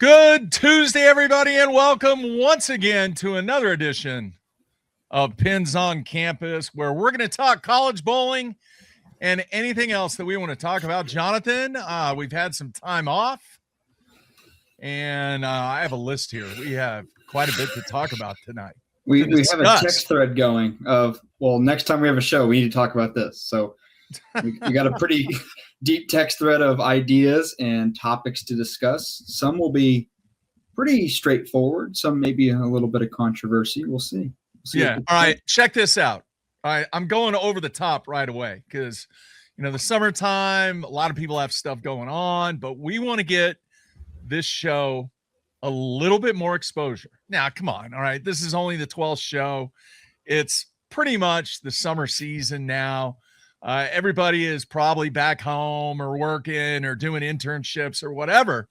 Good Tuesday, everybody, and welcome once again to another edition of Pins on Campus, where we're going to talk college bowling and anything else that we want to talk about. Jonathan, we've had some time off, and I have a list here. We have quite a bit to talk about tonight. We have a text thread going of, well, next time we have a show, we need to talk about this. So we got a pretty deep text thread of ideas and topics to discuss. Some will be pretty straightforward. Some maybe a little bit of controversy. We'll see. Yeah. All right. Check this out. All right. I'm going over the top right away because, the summertime, a lot of people have stuff going on, but we want to get this show a little bit more exposure. Now, come on. All right. This is only the 12th show. It's pretty much the summer season now. Everybody is probably back home or working or doing internships or whatever.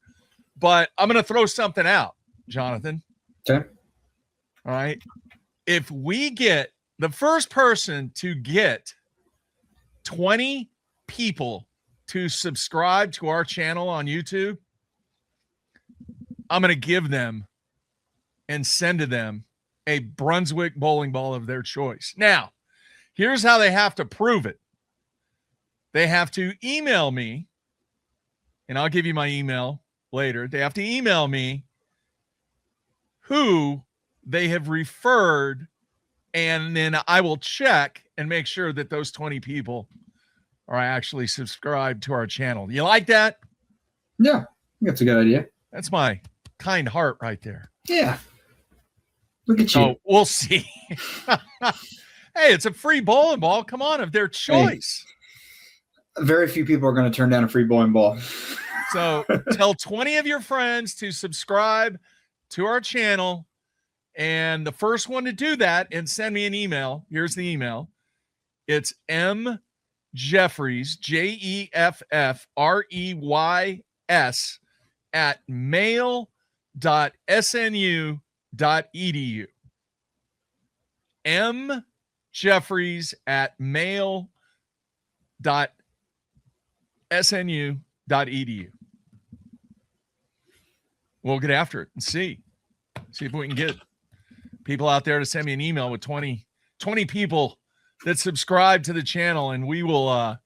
But I'm going to throw something out, Jonathan. Okay. All right. If we get the first person to get 20 people to subscribe to our channel on YouTube, I'm going to give them and send to them a Brunswick bowling ball of their choice. Now, here's how they have to prove it. They have to email me, and I'll give you my email later. They have to email me who they have referred, and then I will check and make sure that those 20 people are actually subscribed to our channel. You like that? Yeah, I think that's a good idea. That's my kind heart right there. Yeah. Look at you. Oh, we'll see. Hey, it's a free bowling ball. Come on, of their choice. Hey, very few people are going to turn down a free bowling ball. So tell 20 of your friends to subscribe to our channel. And the first one to do that and send me an email. Here's the email. It's mjeffreys, JEFFREYS @mail.snu.edu. mjeffreys@mail.snu.edu. We'll get after it and see if we can get people out there to send me an email with 20 people that subscribe to the channel, and we will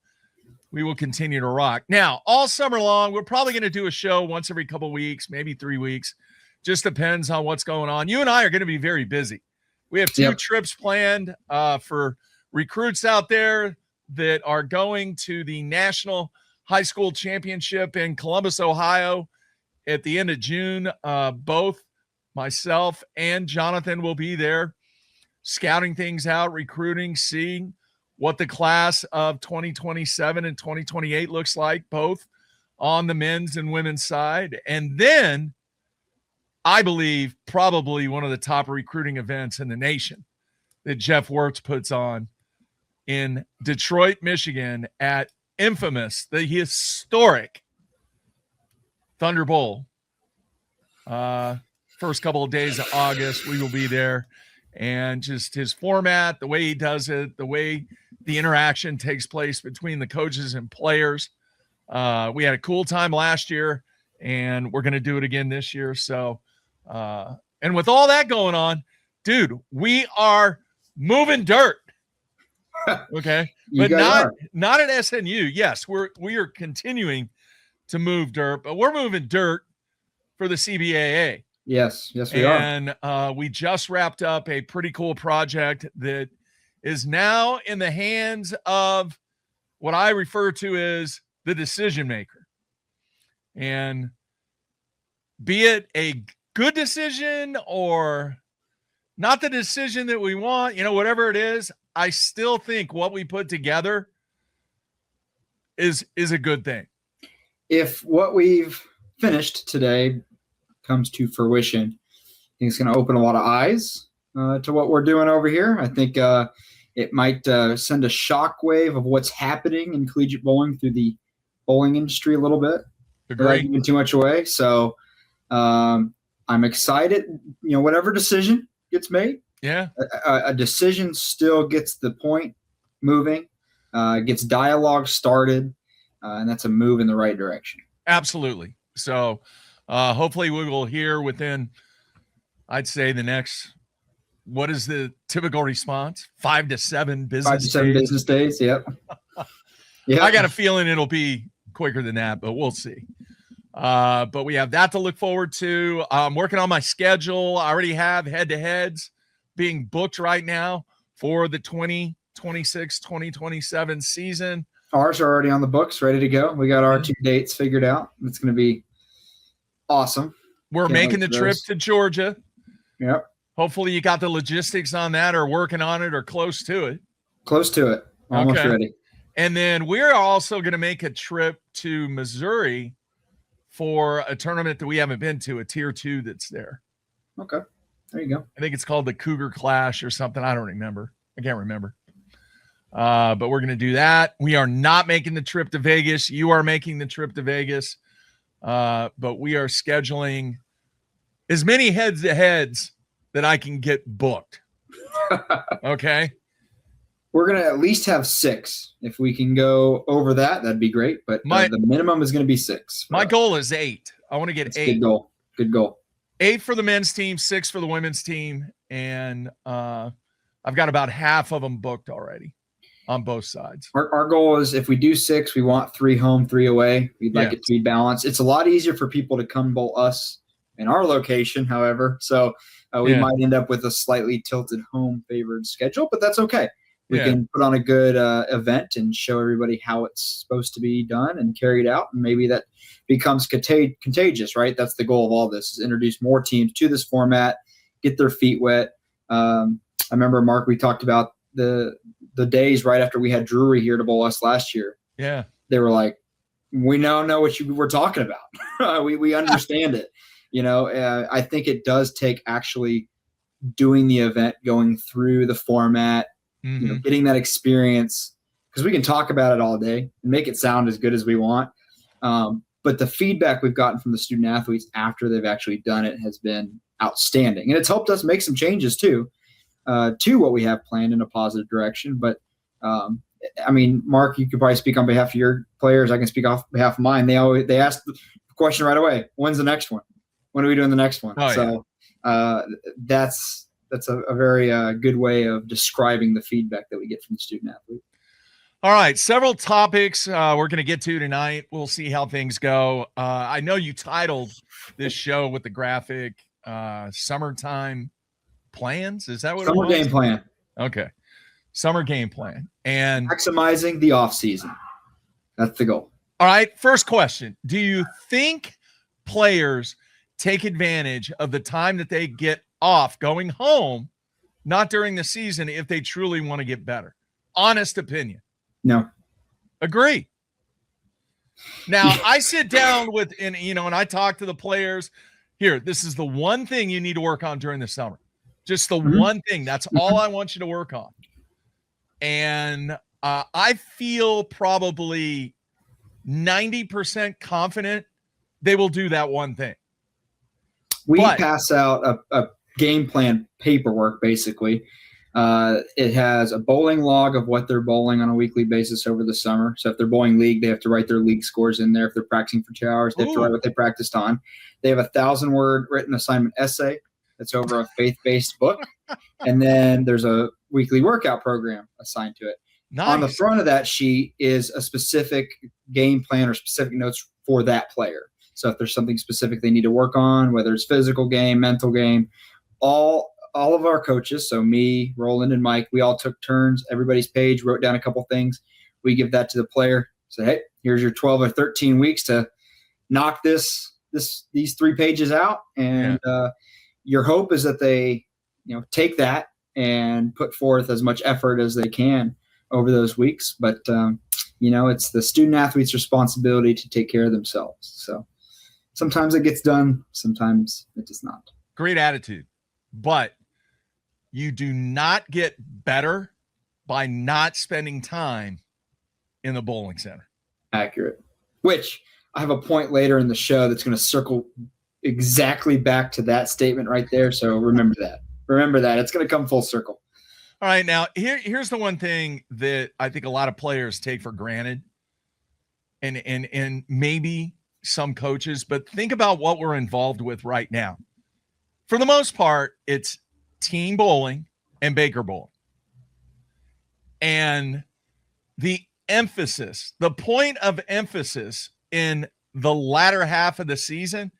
continue to rock. Now, all summer long, we're probably going to do a show once every couple of weeks, maybe 3 weeks. Just depends on what's going on. You and I are going to be very busy. We have two trips planned for recruits out there that are going to the National High School Championship in Columbus, Ohio at the end of June. Both myself and Jonathan will be there scouting things out, recruiting, seeing what the class of 2027 and 2028 looks like, both on the men's and women's side. And then I believe probably one of the top recruiting events in the nation that Jeff Wirtz puts on in Detroit, Michigan at the historic Thunder Bowl. First couple of days of August, we will be there. And just his format, the way he does it, the way the interaction takes place between the coaches and players. We had a cool time last year, and we're going to do it again this year. So, and with all that going on, dude, we are moving dirt. Okay. But not at SNU. Yes, we are continuing to move dirt, but we're moving dirt for the CBAA. Yes, we are. And we just wrapped up a pretty cool project that is now in the hands of what I refer to as the decision maker. And be it a good decision or not the decision that we want, whatever it is, I still think what we put together is a good thing. If what we've finished today comes to fruition, I think it's going to open a lot of eyes to what we're doing over here. I think it might send a shockwave of what's happening in collegiate bowling through the bowling industry a little bit. Without giving too much away. So I'm excited. Whatever decision gets made, a decision still gets the point moving, gets dialogue started, and that's a move in the right direction. Absolutely. So Hopefully we will hear within, I'd say, the next, what is the typical response? 5 to 7 business 5 to 7 days. business days. Yep. I got a feeling it'll be quicker than that, but we'll see. But we have that to look forward to. I'm working on my schedule. I already have head-to-heads being booked right now for the 2026-2027 season. Ours are already on the books, ready to go. We got our 2 dates figured out. It's going to be awesome. We're making the trip to Georgia. Yep. Hopefully you got the logistics on that or working on it or close to it. Close to it. Almost ready. And then we're also going to make a trip to Missouri for a tournament that we haven't been to, a tier 2 that's there. Okay. There you go. I think it's called the Cougar Clash or something. I don't remember. I can't remember. But we're going to do that. We are not making the trip to Vegas. You are making the trip to Vegas. But we are scheduling as many heads-to-heads that I can get booked. Okay. We're going to at least have 6. If we can go over that, that'd be great. But the minimum is going to be 6. My goal is 8. I want to get 8. Good goal. Good goal. 8 for the men's team, 6 for the women's team. And I've got about half of them booked already on both sides. Our goal is if we do 6, we want 3 home, 3 away. We'd like it to be balanced. It's a lot easier for people to come bowl us in our location, however. So we might end up with a slightly tilted home favored schedule, but that's okay. We can put on a good event and show everybody how it's supposed to be done and carried out. And maybe that becomes contagious, right? That's the goal of all this, is introduce more teams to this format, get their feet wet. I remember, Mark, we talked about the days right after we had Drury here to bowl us last year. Yeah. They were like, we now know what you were talking about. we understand it. I think it does take actually doing the event, going through the format, getting that experience, because we can talk about it all day and make it sound as good as we want. But the feedback we've gotten from the student athletes after they've actually done it has been outstanding. And it's helped us make some changes too, to what we have planned in a positive direction. But Mark, you could probably speak on behalf of your players. I can speak off behalf of mine. They ask the question right away: when's the next one? When are we doing the next one? That's a very good way of describing the feedback that we get from the student athlete. All right, several topics we're going to get to tonight. We'll see how things go. I know you titled this show with the graphic "Summertime Plans." Is that what Summer it was? Game Plan. Okay, Summer Game Plan and maximizing the off season. That's the goal. All right, first question: do you think players take advantage of the time that they get off going home, not during the season, if they truly want to get better? Honest opinion. No. Agree. Now I sit down and I talk to the players here. This is the one thing you need to work on during the summer. Just the one thing. That's all I want you to work on. And I feel probably 90% confident they will do that one thing. We pass out a game plan paperwork, basically. It has a bowling log of what they're bowling on a weekly basis over the summer. So if they're bowling league, they have to write their league scores in there. If they're practicing for 2 hours, they have to write what they practiced on. They have a 1,000-word written assignment essay that's over a faith-based book. And then there's a weekly workout program assigned to it. Nice. On the front of that sheet is a specific game plan or specific notes for that player. So if there's something specific they need to work on, whether it's physical game, mental game, all of our coaches, so me, Roland, and Mike, we all took turns. Everybody's page, wrote down a couple things. We give that to the player. Say, hey, here's your 12 or 13 weeks to knock these 3 pages out. And your hope is that they, take that and put forth as much effort as they can over those weeks. But it's the student athlete's responsibility to take care of themselves. So sometimes it gets done, sometimes it does not. Great attitude. But you do not get better by not spending time in the bowling center. Accurate. Which I have a point later in the show that's going to circle exactly back to that statement right there. So remember that. Remember that. It's going to come full circle. All right. Now, here's the one thing that I think a lot of players take for granted. And maybe some coaches, but think about what we're involved with right now. For the most part, it's team bowling and Baker bowling. And the point of emphasis in the latter half of the season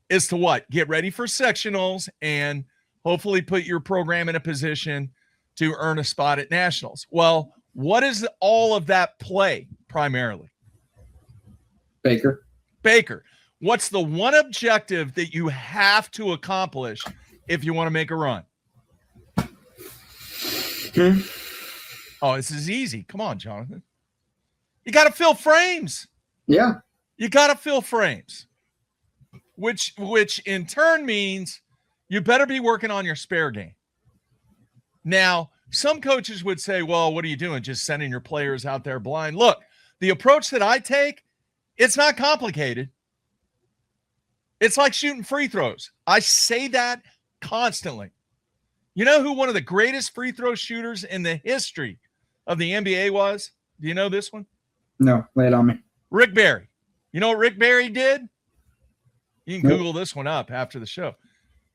is to what? Get ready for sectionals and hopefully put your program in a position to earn a spot at nationals. Well, what is all of that play primarily? Baker. What's the one objective that you have to accomplish if you want to make a run? Oh, this is easy. Come on, Jonathan. You got to fill frames. Yeah. You got to fill frames, which in turn means you better be working on your spare game. Now, some coaches would say, well, what are you doing? Just sending your players out there blind. Look, the approach that I take, it's not complicated. It's like shooting free throws. I say that constantly. You know who one of the greatest free throw shooters in the history of the NBA was? Do you know this one? No, lay it on me. Rick Barry. You know what Rick Barry did? You can Google this one up after the show.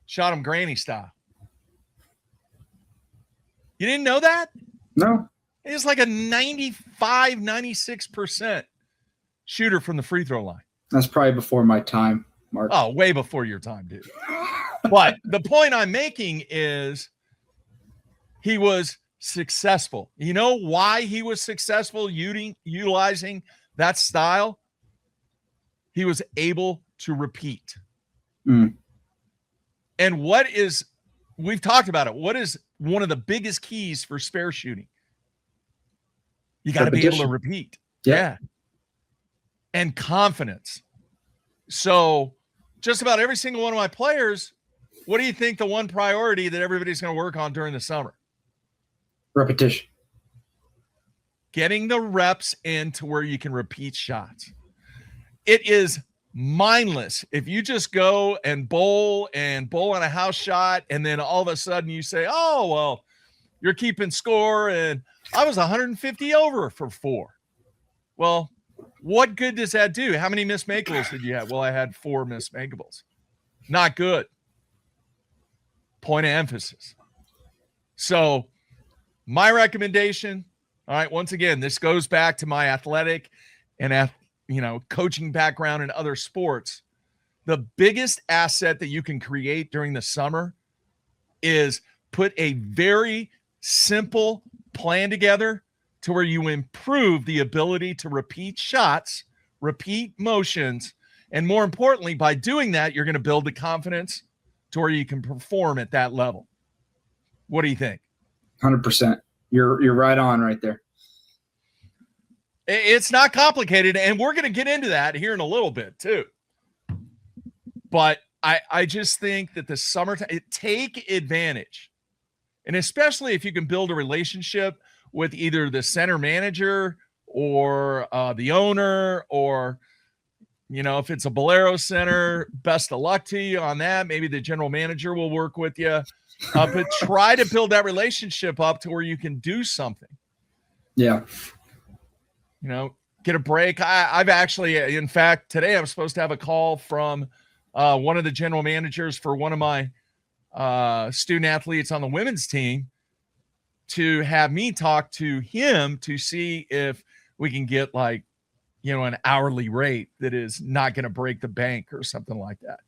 Shot him granny style. You didn't know that? No. He was like a 95, 96% shooter from the free throw line. That's probably before my time, Mark. Oh, way before your time, dude. But the point I'm making is he was successful. You know why he was successful utilizing that style? He was able to repeat. And we've talked about it. What is one of the biggest keys for spare shooting? You got to be able to repeat. Yeah. And confidence. So just about every single one of my players, what do you think the one priority that everybody's going to work on during the summer? Repetition. Getting the reps into where you can repeat shots. It is mindless if you just go and bowl on a house shot, and then all of a sudden you say, oh, well, you're keeping score, and I was 150 over for 4. Well, what good does that do? How many missed makeables did you have? Well, I had 4 missed makeables. Not good. Point of emphasis. So my recommendation, all right, once again, this goes back to my athletic and coaching background in other sports. The biggest asset that you can create during the summer is put a very simple plan together to where you improve the ability to repeat shots, repeat motions, and more importantly, by doing that, you're going to build the confidence to where you can perform at that level. What do you think? 100%. You're right on right there. It's not complicated, and we're going to get into that here in a little bit too. But I just think that the summertime, take advantage. And especially if you can build a relationship with either the center manager or the owner, or, if it's a Bolero center, best of luck to you on that. Maybe the general manager will work with you. But try to build that relationship up to where you can do something. Yeah. Get a break. I've actually, in fact, today I'm supposed to have a call from one of the general managers for one of my student athletes on the women's team to have me talk to him to see if we can get an hourly rate that is not going to break the bank or something like that.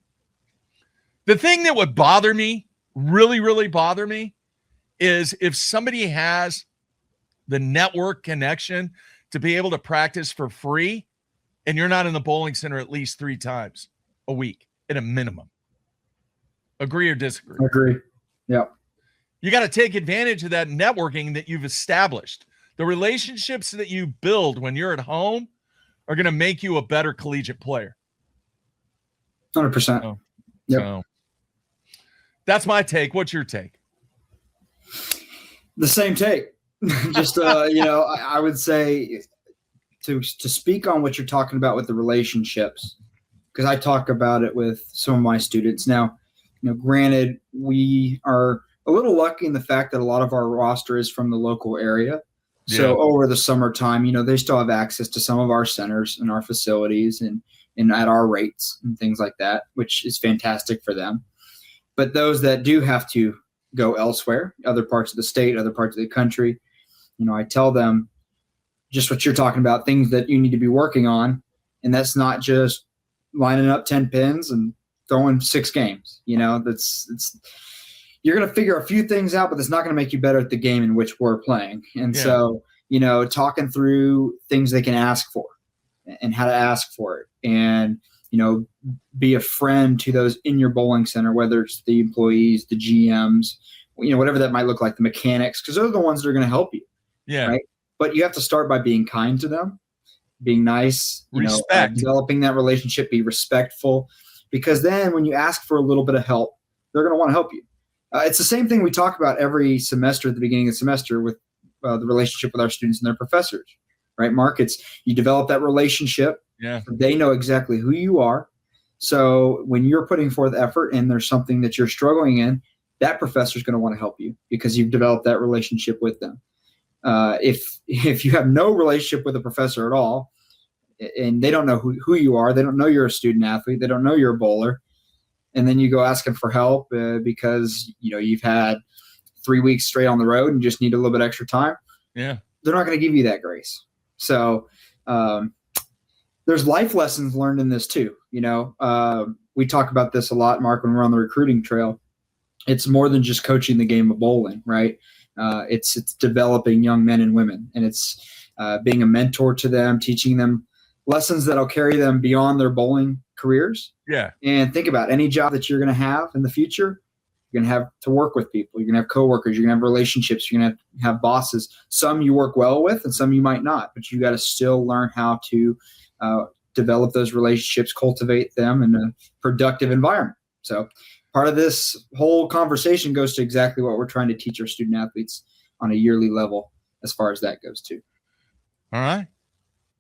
The thing that would bother me, really, really bother me, is if somebody has the network connection to be able to practice for free and you're not in the bowling center at least 3 times a week at a minimum. Agree or disagree? Agree. Yep. You got to take advantage of that networking that you've established. The relationships that you build when you're at home are going to make you a better collegiate player. 100%. Yep. So that's my take. What's your take? The same take. Just, I would say to speak on what you're talking about with the relationships, because I talk about it with some of my students. Now, granted, we are a little lucky in the fact that a lot of our roster is from the local area. So over the summertime, they still have access to some of our centers and our facilities. And, and at our rates and things like that, which is fantastic for them. But those that do have to go elsewhere, other parts of the state, other parts of the country, I tell them just what you're talking about, things that you need to be working on. And that's not just lining up 10 pins and throwing 6 games. You're going to figure a few things out, but it's not going to make you better at the game in which we're playing. And so, talking through things they can ask for and how to ask for it, and, be a friend to those in your bowling center, whether it's the employees, the GMs, whatever that might look like, the mechanics, because those are the ones that are going to help you. Yeah. Right. But you have to start by being kind to them, being nice, developing that relationship, be respectful, because then when you ask for a little bit of help, they're going to want to help you. It's the same thing we talk about every semester at the beginning of the semester with the relationship with our students and their professors, right, Mark? It's you develop that relationship. Yeah. They know exactly who you are. So when you're putting forth effort and there's something that you're struggling in, that professor is going to want to help you because you've developed that relationship with them. If you have no relationship with a professor at all, and they don't know who you are, they don't know you're a student athlete, they don't know you're a bowler, and then you go asking for help because you've had 3 weeks straight on the road and just need a little bit extra time. Yeah, they're not going to give you that grace. So there's life lessons learned in this too. We talk about this a lot, Mark, when we're on the recruiting trail. It's more than just coaching the game of bowling, right? It's developing young men and women, and it's being a mentor to them, teaching them lessons that'll carry them beyond their bowling careers. Yeah. And think about any job that you're going to have in the future. You're going to have to work with people. You're going to have coworkers. You're going to have relationships. You're going to have bosses. Some you work well with and some you might not, but you got to still learn how to develop those relationships, cultivate them in a productive environment. So part of this whole conversation goes to exactly what we're trying to teach our student athletes on a yearly level as far as that goes too. All right.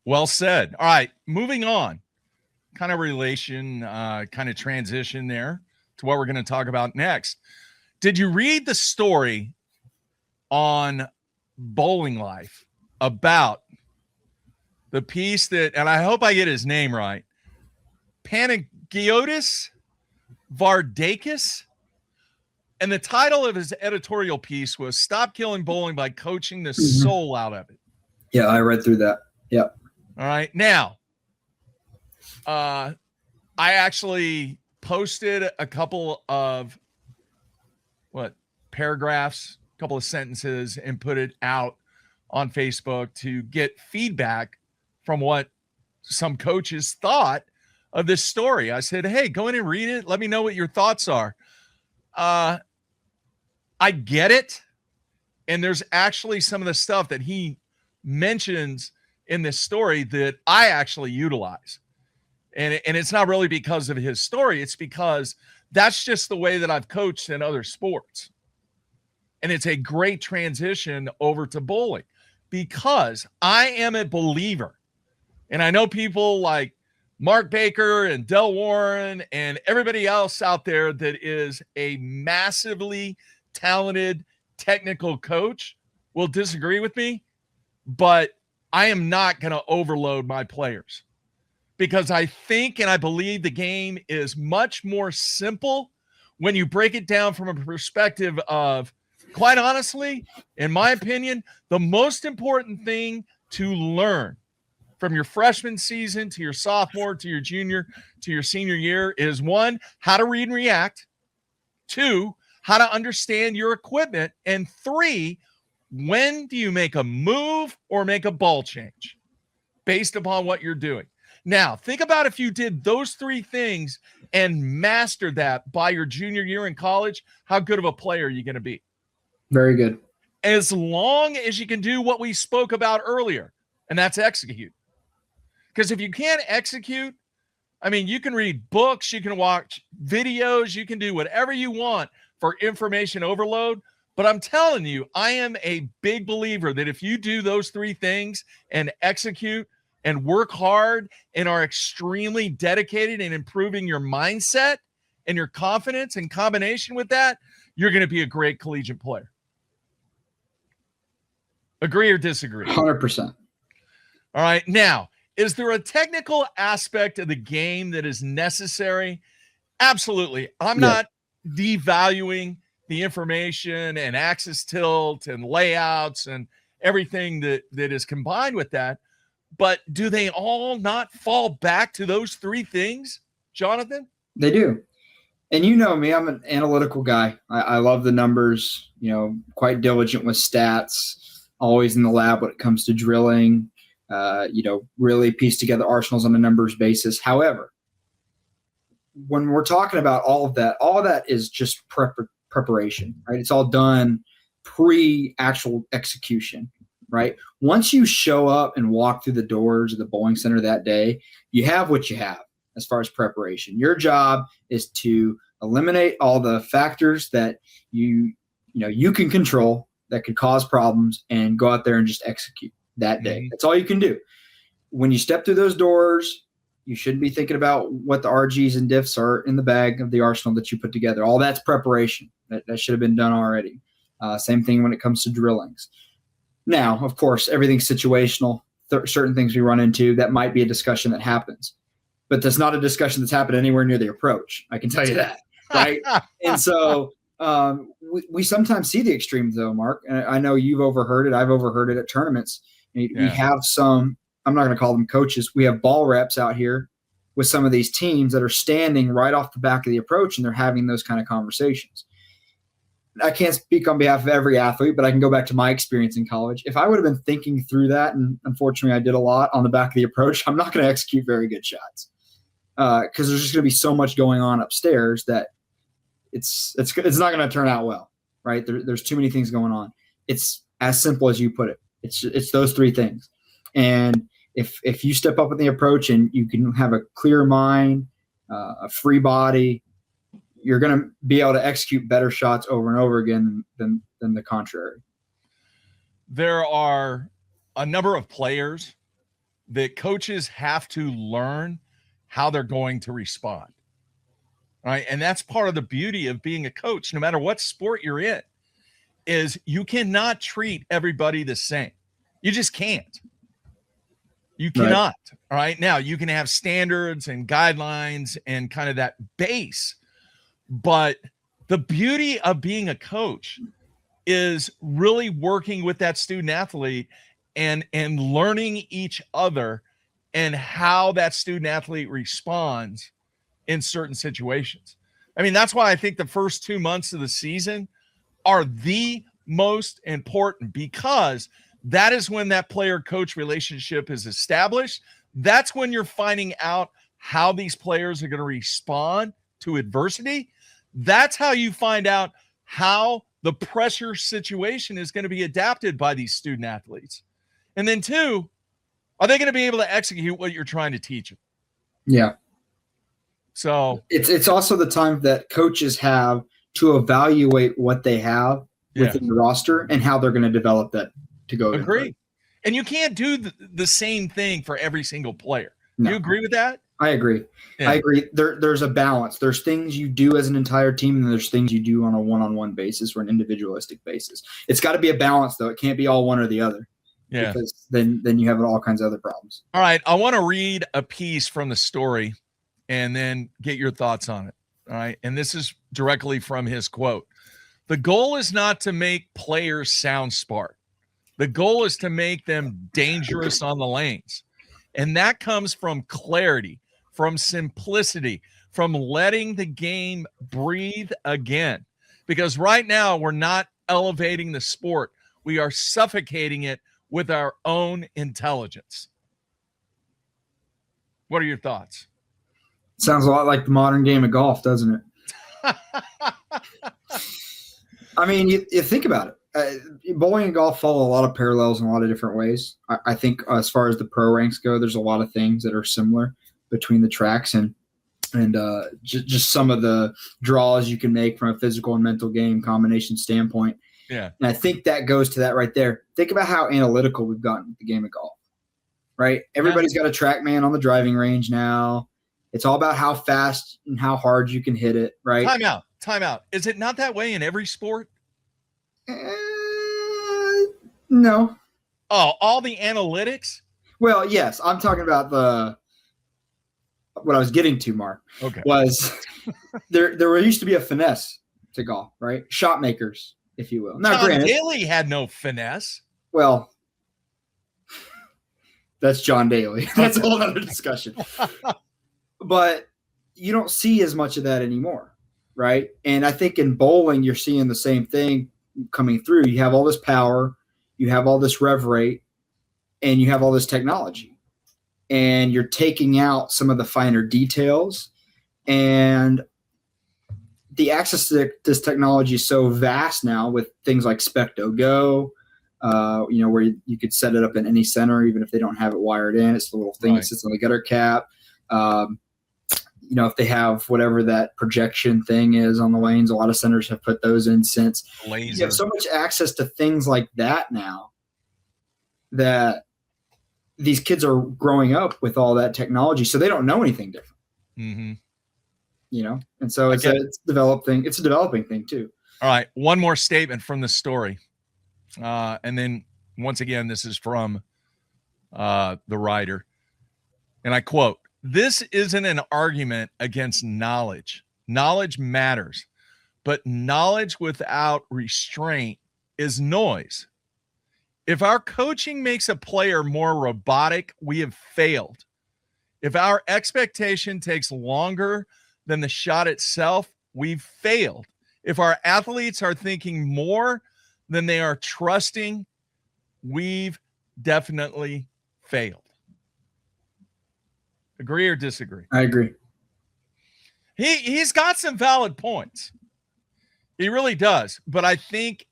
Well said. All right. Moving on. Kind of relation, kind of transition there to what we're going to talk about next. Did you read the story on Bowling Life about the piece that, and I hope I get his name right, Panagiotis Vardakis? And the title of his editorial piece was "Stop Killing Bowling by Coaching the Soul Out of It." Yeah, I read through that. Yeah. All right. Now, I actually posted a couple of paragraphs, a couple of sentences, and put it out on Facebook to get feedback from what some coaches thought of this story. I said, hey, go in and read it. Let me know what your thoughts are. I get it. And there's actually some of the stuff that he mentions in this story that I actually utilize. And it's not really because of his story. It's because that's just the way that I've coached in other sports. And it's a great transition over to bowling because I am a believer. And I know people like Mark Baker and Del Warren and everybody else out there that is a massively talented technical coach will disagree with me, but I am not going to overload my players because I think and I believe the game is much more simple when you break it down from a perspective of, quite honestly, in my opinion, the most important thing to learn from your freshman season to your sophomore, to your junior, to your senior year is 1, how to read and react, 2, how to understand your equipment, and 3, when do you make a move or make a ball change based upon what you're doing? Now, think about if you did those 3 things and mastered that by your junior year in college, how good of a player are you going to be? Very good. As long as you can do what we spoke about earlier, and that's execute. Because if you can't execute, I mean, you can read books, you can watch videos, you can do whatever you want for information overload. But I'm telling you, I am a big believer that if you do those 3 things and execute and work hard and are extremely dedicated in improving your mindset and your confidence in combination with that, you're going to be a great collegiate player. Agree or disagree? 100%. All right. Now, Is there a technical aspect of the game that is necessary? Absolutely. I'm not devaluing the information and axis tilt and layouts and everything that is combined with that. But do they all not fall back to those three things, Jonathan? They do. And you know me, I'm an analytical guy. I love the numbers, quite diligent with stats, always in the lab when it comes to drilling, really piece together arsenals on a numbers basis. However, when we're talking about all of that is just preparation, right? It's all done pre-actual execution, right? Once you show up and walk through the doors of the bowling center that day, you have what you have as far as preparation. Your job is to eliminate all the factors that you can control that could cause problems and go out there and just execute that day. Mm-hmm. That's all you can do. When you step through those doors, you shouldn't be thinking about what the RGs and diffs are in the bag of the arsenal that you put together. All that's preparation. That should have been done already. Same thing when it comes to drillings. Now, of course, everything's situational. Certain things we run into, that might be a discussion that happens. But that's not a discussion that's happened anywhere near the approach. I can tell you that, right? And so we sometimes see the extremes, though, Mark. And I know you've overheard it. I've overheard it at tournaments. We have some – I'm not going to call them coaches. We have ball reps out here with some of these teams that are standing right off the back of the approach, and they're having those kind of conversations. I can't speak on behalf of every athlete, but I can go back to my experience in college. If I would have been thinking through that, and unfortunately I did a lot on the back of the approach, I'm not going to execute very good shots because there's just going to be so much going on upstairs that it's not going to turn out well, right? There's too many things going on. It's as simple as you put it. It's those three things. And if you step up in the approach and you can have a clear mind, a free body, you're going to be able to execute better shots over and over again than the contrary. There are a number of players that coaches have to learn how they're going to respond. Right? And that's part of the beauty of being a coach, no matter what sport you're in, is you cannot treat everybody the same. You just can't. You cannot. Right. All right. Now, you can have standards and guidelines and kind of that base. But the beauty of being a coach is really working with that student athlete and learning each other and how that student athlete responds in certain situations. I mean, that's why I think the first 2 months of the season are the most important, because that is when that player-coach relationship is established. That's when you're finding out how these players are going to respond to adversity. That's how you find out how the pressure situation is going to be adapted by these student athletes. And then 2, are they going to be able to execute what you're trying to teach them? Yeah. So it's also the time that coaches have to evaluate what they have within the roster and how they're going to develop that to go. Agree. And you can't do the same thing for every single player. No. You agree with that? I agree. Yeah. I agree. There's a balance. There's things you do as an entire team, and there's things you do on a one-on-one basis or an individualistic basis. It's got to be a balance, though. It can't be all one or the other. Yeah. Because then you have all kinds of other problems. All right. I want to read a piece from the story and then get your thoughts on it. All right. And this is directly from his quote. The goal is not to make players sound smart. The goal is to make them dangerous on the lanes. And that comes from clarity, from simplicity, from letting the game breathe again. Because right now we're not elevating the sport. We are suffocating it with our own intelligence. What are your thoughts? Sounds a lot like the modern game of golf, doesn't it? I mean, you think about it. Bowling and golf follow a lot of parallels in a lot of different ways. I think as far as the pro ranks go, there's a lot of things that are similar between the tracks and just some of the draws you can make from a physical and mental game combination standpoint. Yeah. And I think that goes to that right there. Think about how analytical we've gotten with the game of golf, right? Everybody's got a TrackMan on the driving range now. It's all about how fast and how hard you can hit it, right? Time out. Is it not that way in every sport? No. Oh, all the analytics? Well, yes, I'm talking about what I was getting to, Mark. Okay. Was there used to be a finesse to golf, right? Shot makers, if you will. Now, John granted, Daly had no finesse. well, that's John Daly. That's a whole other discussion. But you don't see as much of that anymore, right? And I think in bowling, you're seeing the same thing coming through. You have all this power, you have all this rev rate, and you have all this technology. And you're taking out some of the finer details. And the access to this technology is so vast now with things like Specto Go, where you could set it up in any center, even if they don't have it wired in. It's the little thing that sits on the gutter cap. If they have whatever that projection thing is on the lanes, a lot of centers have put those in since. Laser. You have so much access to things like that now that these kids are growing up with all that technology, so they don't know anything different. Mm-hmm. And so it's a developing thing too. All right, one more statement from the story, and then once again, this is from the writer, and I quote: "This isn't an argument against knowledge. Knowledge matters, but knowledge without restraint is noise. If our coaching makes a player more robotic, we have failed. If our expectation takes longer than the shot itself, we've failed. If our athletes are thinking more than they are trusting, we've definitely failed." Agree or disagree? I agree. He's got some valid points. He really does. But I think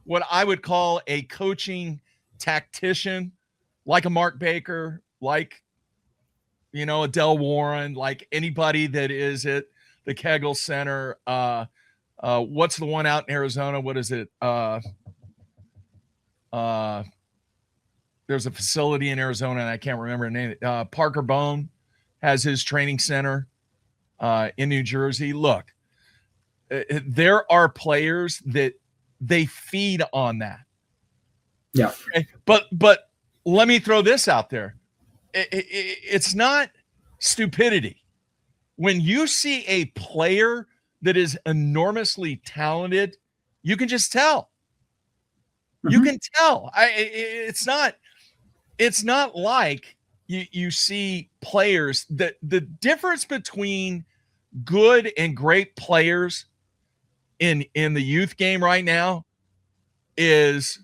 what I would call a coaching tactician, like a Mark Baker, like, a Del Warren, like anybody that is at the Kegel Center. What's the one out in Arizona? What is it? There's a facility in Arizona, and I can't remember the name. Parker Bone has his training center in New Jersey. Look, there are players that they feed on that. Yeah. Okay? But let me throw this out there. It's not stupidity. When you see a player that is enormously talented, you can just tell. Mm-hmm. You can tell. It's not like you see players that the difference between good and great players in the youth game right now is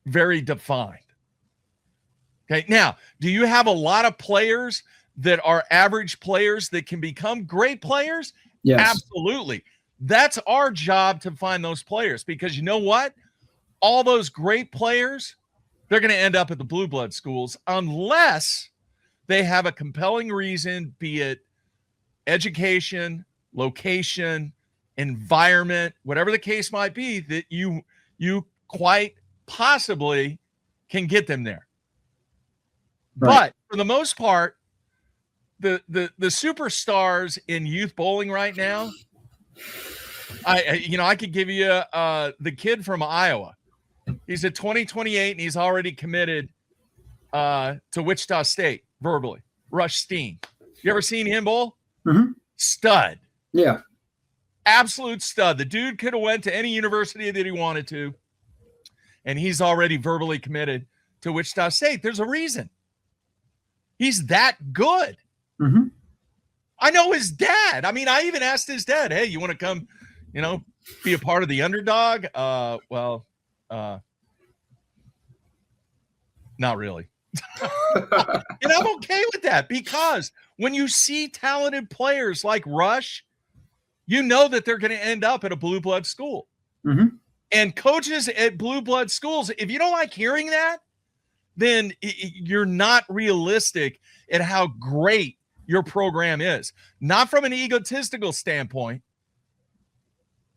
very defined. Okay. Now, do you have a lot of players that are average players that can become great players? Yes. Absolutely. That's our job to find those players, because you know what? All those great players, they're going to end up at the blue blood schools unless they have a compelling reason, be it education, location, environment, whatever the case might be, that you quite possibly can get them there. Right. But for the most part, the superstars in youth bowling right now, I could give you the kid from Iowa. He's at 2028 and he's already committed to Wichita State verbally. Rush Steen. You ever seen him bowl? Mm-hmm. Stud. Yeah. Absolute stud. The dude could have went to any university that he wanted to, and he's already verbally committed to Wichita State. There's a reason. He's that good. Mm-hmm. I know his dad. I mean, I even asked his dad, "Hey, you want to come, be a part of the underdog?" Not really. And I'm okay with that, because when you see talented players like Rush, you know that they're going to end up at a blue blood school. Mm-hmm. And coaches at blue blood schools, if you don't like hearing that, then you're not realistic at how great your program is. Not from an egotistical standpoint.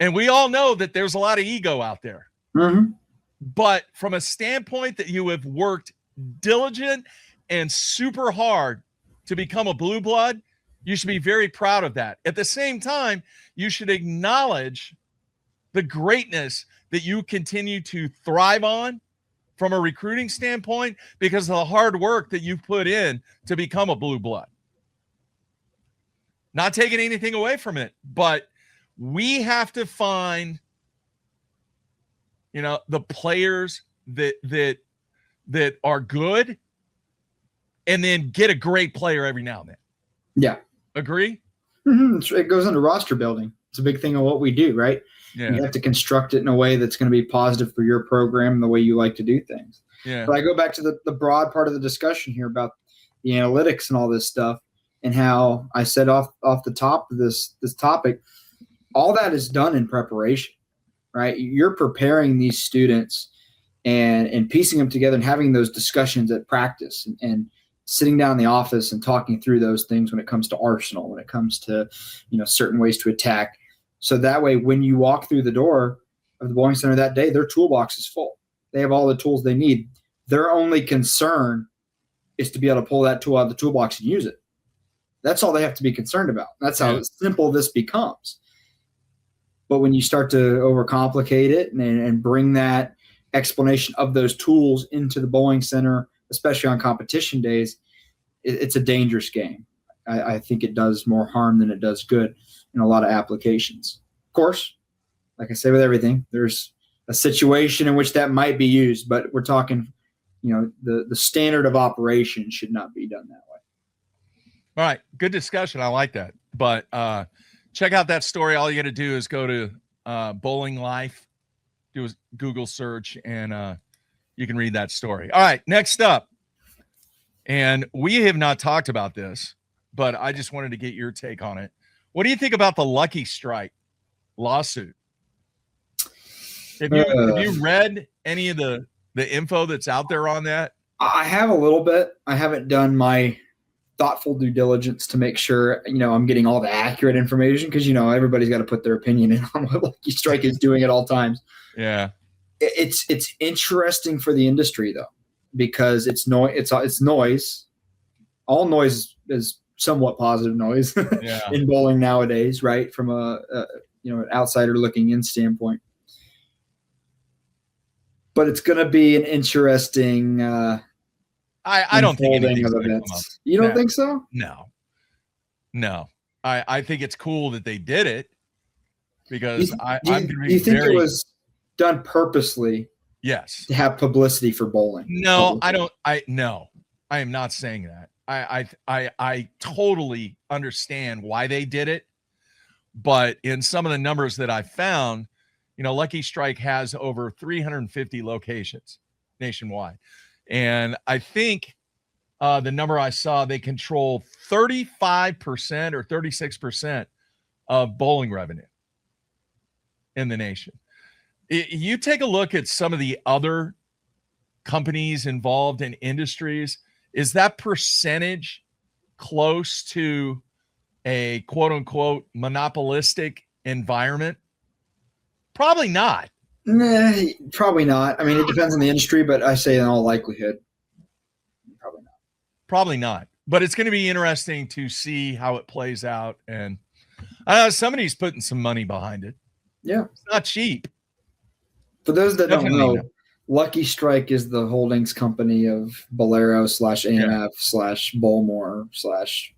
And we all know that there's a lot of ego out there. Mm-hmm. But from a standpoint that you have worked diligent and super hard to become a blue blood, you should be very proud of that. At the same time, you should acknowledge the greatness that you continue to thrive on from a recruiting standpoint because of the hard work that you've put in to become a blue blood. Not taking anything away from it, but we have to find, the players that are good, and then get a great player every now and then. Yeah. Agree? Mm-hmm. It goes into roster building. It's a big thing of what we do, right? Yeah. You have to construct it in a way that's going to be positive for your program and the way you like to do things. Yeah. But I go back to the broad part of the discussion here about the analytics and all this stuff, and how I said off the top of this topic, all that is done in preparation, right? You're preparing these students and piecing them together and having those discussions at practice and sitting down in the office and talking through those things when it comes to arsenal, when it comes to, certain ways to attack. So that way, when you walk through the door of the bowling center that day, their toolbox is full. They have all the tools they need. Their only concern is to be able to pull that tool out of the toolbox and use it. That's all they have to be concerned about. That's how simple this becomes. But when you start to overcomplicate it and bring that explanation of those tools into the bowling center, especially on competition days, it's a dangerous game. I think it does more harm than it does good in a lot of applications. Of course, like I say with everything, there's a situation in which that might be used, but we're talking, the standard of operation should not be done that way. All right. Good discussion. I like that. But check out that story. All you got to do is go to Bowling Life, do a Google search, and you can read that story. All right. Next up. And we have not talked about this, but I just wanted to get your take on it. What do you think about the Lucky Strike lawsuit? Have you read any of the info that's out there on that? I have a little bit. I haven't done my thoughtful due diligence to make sure, I'm getting all the accurate information because, everybody's got to put their opinion in on what Lucky Strike is doing at all times. Yeah. It's interesting for the industry though, because it's noise. All noise is somewhat positive noise in bowling nowadays, right? From an outsider looking in standpoint. But it's going to be an interesting I don't think anything's going to come up. You don't think so? No. I think it's cool that they did it because do you think it was done purposely? Yes. To have publicity for bowling? No, I don't. No, I am not saying that. I totally understand why they did it, but in some of the numbers that I found, Lucky Strike has over 350 locations nationwide. And I think the number I saw, they control 35% or 36% of bowling revenue in the nation. You take a look at some of the other companies involved in industries, is that percentage close to a quote unquote monopolistic environment? Probably not. Nah, probably not. I mean, it depends on the industry, but I say in all likelihood, probably not. But it's going to be interesting to see how it plays out. And somebody's putting some money behind it. Yeah. It's not cheap. For those that don't know, Lucky Strike is the holdings company of Bolero /AMF /Bowlmore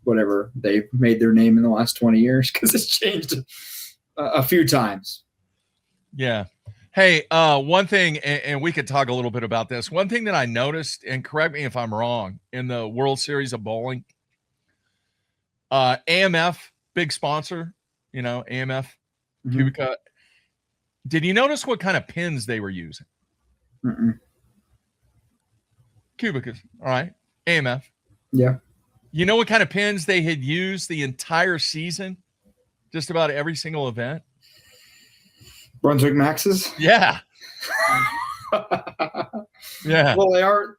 whatever. They've made their name in the last 20 years because it's changed a few times. Yeah. Hey, one thing, and we could talk a little bit about this. One thing that I noticed, and correct me if I'm wrong, in the World Series of Bowling, AMF, big sponsor, AMF, Cubica. Did you notice what kind of pins they were using? Cubicas, all right. AMF. Yeah. You know what kind of pins they had used the entire season? Just about every single event? Brunswick Maxes? Yeah. Yeah. Well, they are.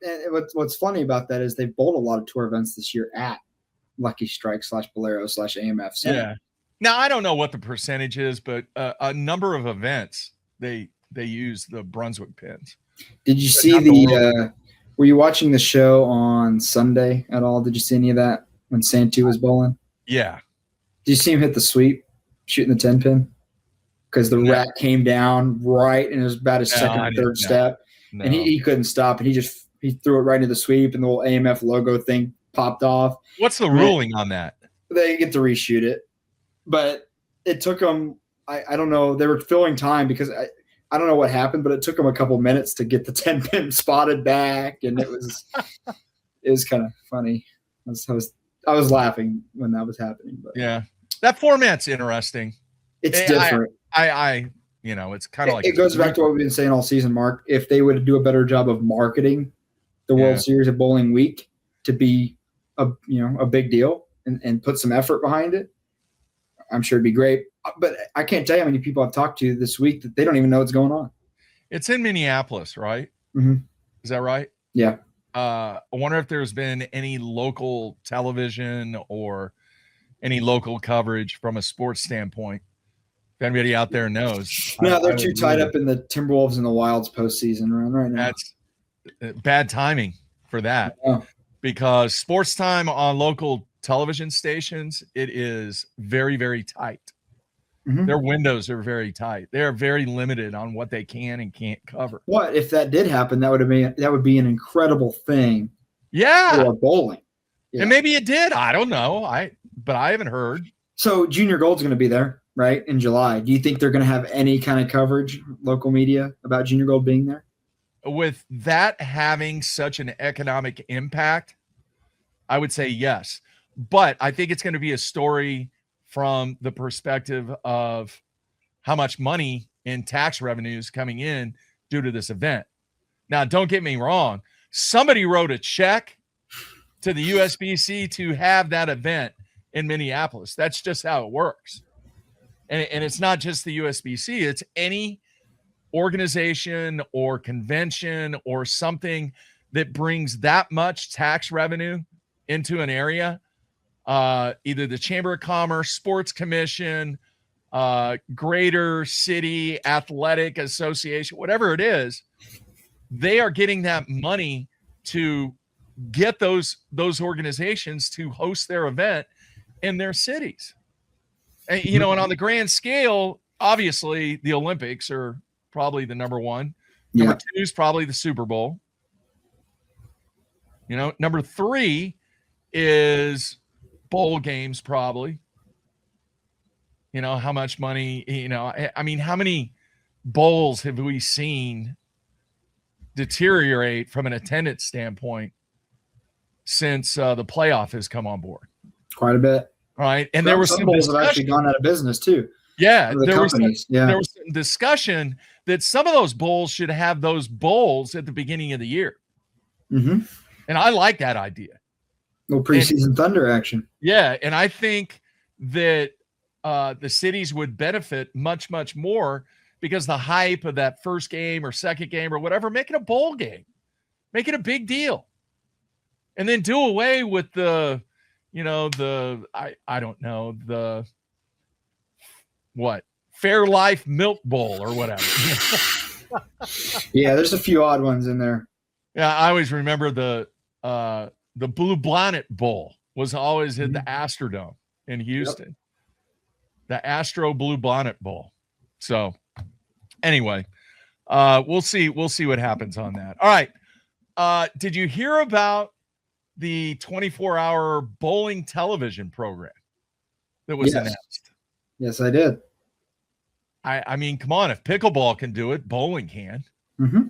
What's funny about that is they've bowled a lot of tour events this year at Lucky Strike /Bolero /AMF Center. Yeah. Now, I don't know what the percentage is, but a number of events, they use the Brunswick pins. Did you see were you watching the show on Sunday at all? Did you see any of that when Santu was bowling? Yeah. Did you see him hit the sweep, shooting the 10-pin? Because the rat came down right, and it was about his second or third step. No. And he couldn't stop, and he threw it right into the sweep, and the little AMF logo thing popped off. What's the ruling on that? They get to reshoot it, but it took them. I don't know. They were filling time because I don't know what happened, but it took them a couple minutes to get the 10-pin spotted back, and it was kind of funny. I was laughing when that was happening. But yeah, that format's interesting. It's different. It's kind of like it goes back to what we've been saying all season, Mark. If they would do a better job of marketing the World Series of Bowling Week to be a big deal and put some effort behind it, I'm sure it'd be great. But I can't tell you how many people I've talked to this week that they don't even know what's going on. It's in Minneapolis, right? Mm-hmm. Is that right? Yeah. I wonder if there's been any local television or any local coverage from a sports standpoint. If anybody out there knows. No, they're too tied up in the Timberwolves and the Wilds postseason run right now. That's bad timing for that. Yeah. Because sports time on local television stations, it is very, very tight. Mm-hmm. Their windows are very tight. They're very limited on what they can and can't cover. What if that did happen? That would be an incredible thing. Yeah, for bowling. Yeah. And maybe it did. I don't know. But I haven't heard. So Junior Gold's going to be there, right, in July. Do you think they're going to have any kind of coverage, local media, about Junior Gold being there? With that having such an economic impact, I would say yes. But I think it's going to be a story from the perspective of how much money in tax revenues coming in due to this event. Now, don't get me wrong. Somebody wrote a check to the USBC to have that event in Minneapolis. That's just how it works. And it's not just the USBC. It's any organization or convention or something that brings that much tax revenue into an area. Either the Chamber of Commerce, Sports Commission, Greater City Athletic Association, whatever it is, they are getting that money to get those organizations to host their event in their cities. And, and on the grand scale, obviously the Olympics are probably the number one. Number two is probably the Super Bowl. Number three is bowl games, probably. How much money, how many bowls have we seen deteriorate from an attendance standpoint since the playoff has come on board? Quite a bit. Right. And there was some bowls have actually gone out of business too. Yeah. There was some discussion that some of those bowls should have those bowls at the beginning of the year. Mm-hmm. And I like that idea. Little preseason thunder action. Yeah. And I think that the cities would benefit much, much more because the hype of that first game or second game or whatever, make it a bowl game, make it a big deal. And then do away with the Fair Life Milk Bowl or whatever. Yeah, there's a few odd ones in there. Yeah, I always remember the Blue Bonnet Bowl was always at the Astrodome in Houston. Yep. The Astro Blue Bonnet Bowl. So anyway, we'll see what happens on that. All right. Did you hear about the 24-hour bowling television program that was announced? Yes, I did. I mean, come on, if pickleball can do it, bowling can. Mm-hmm.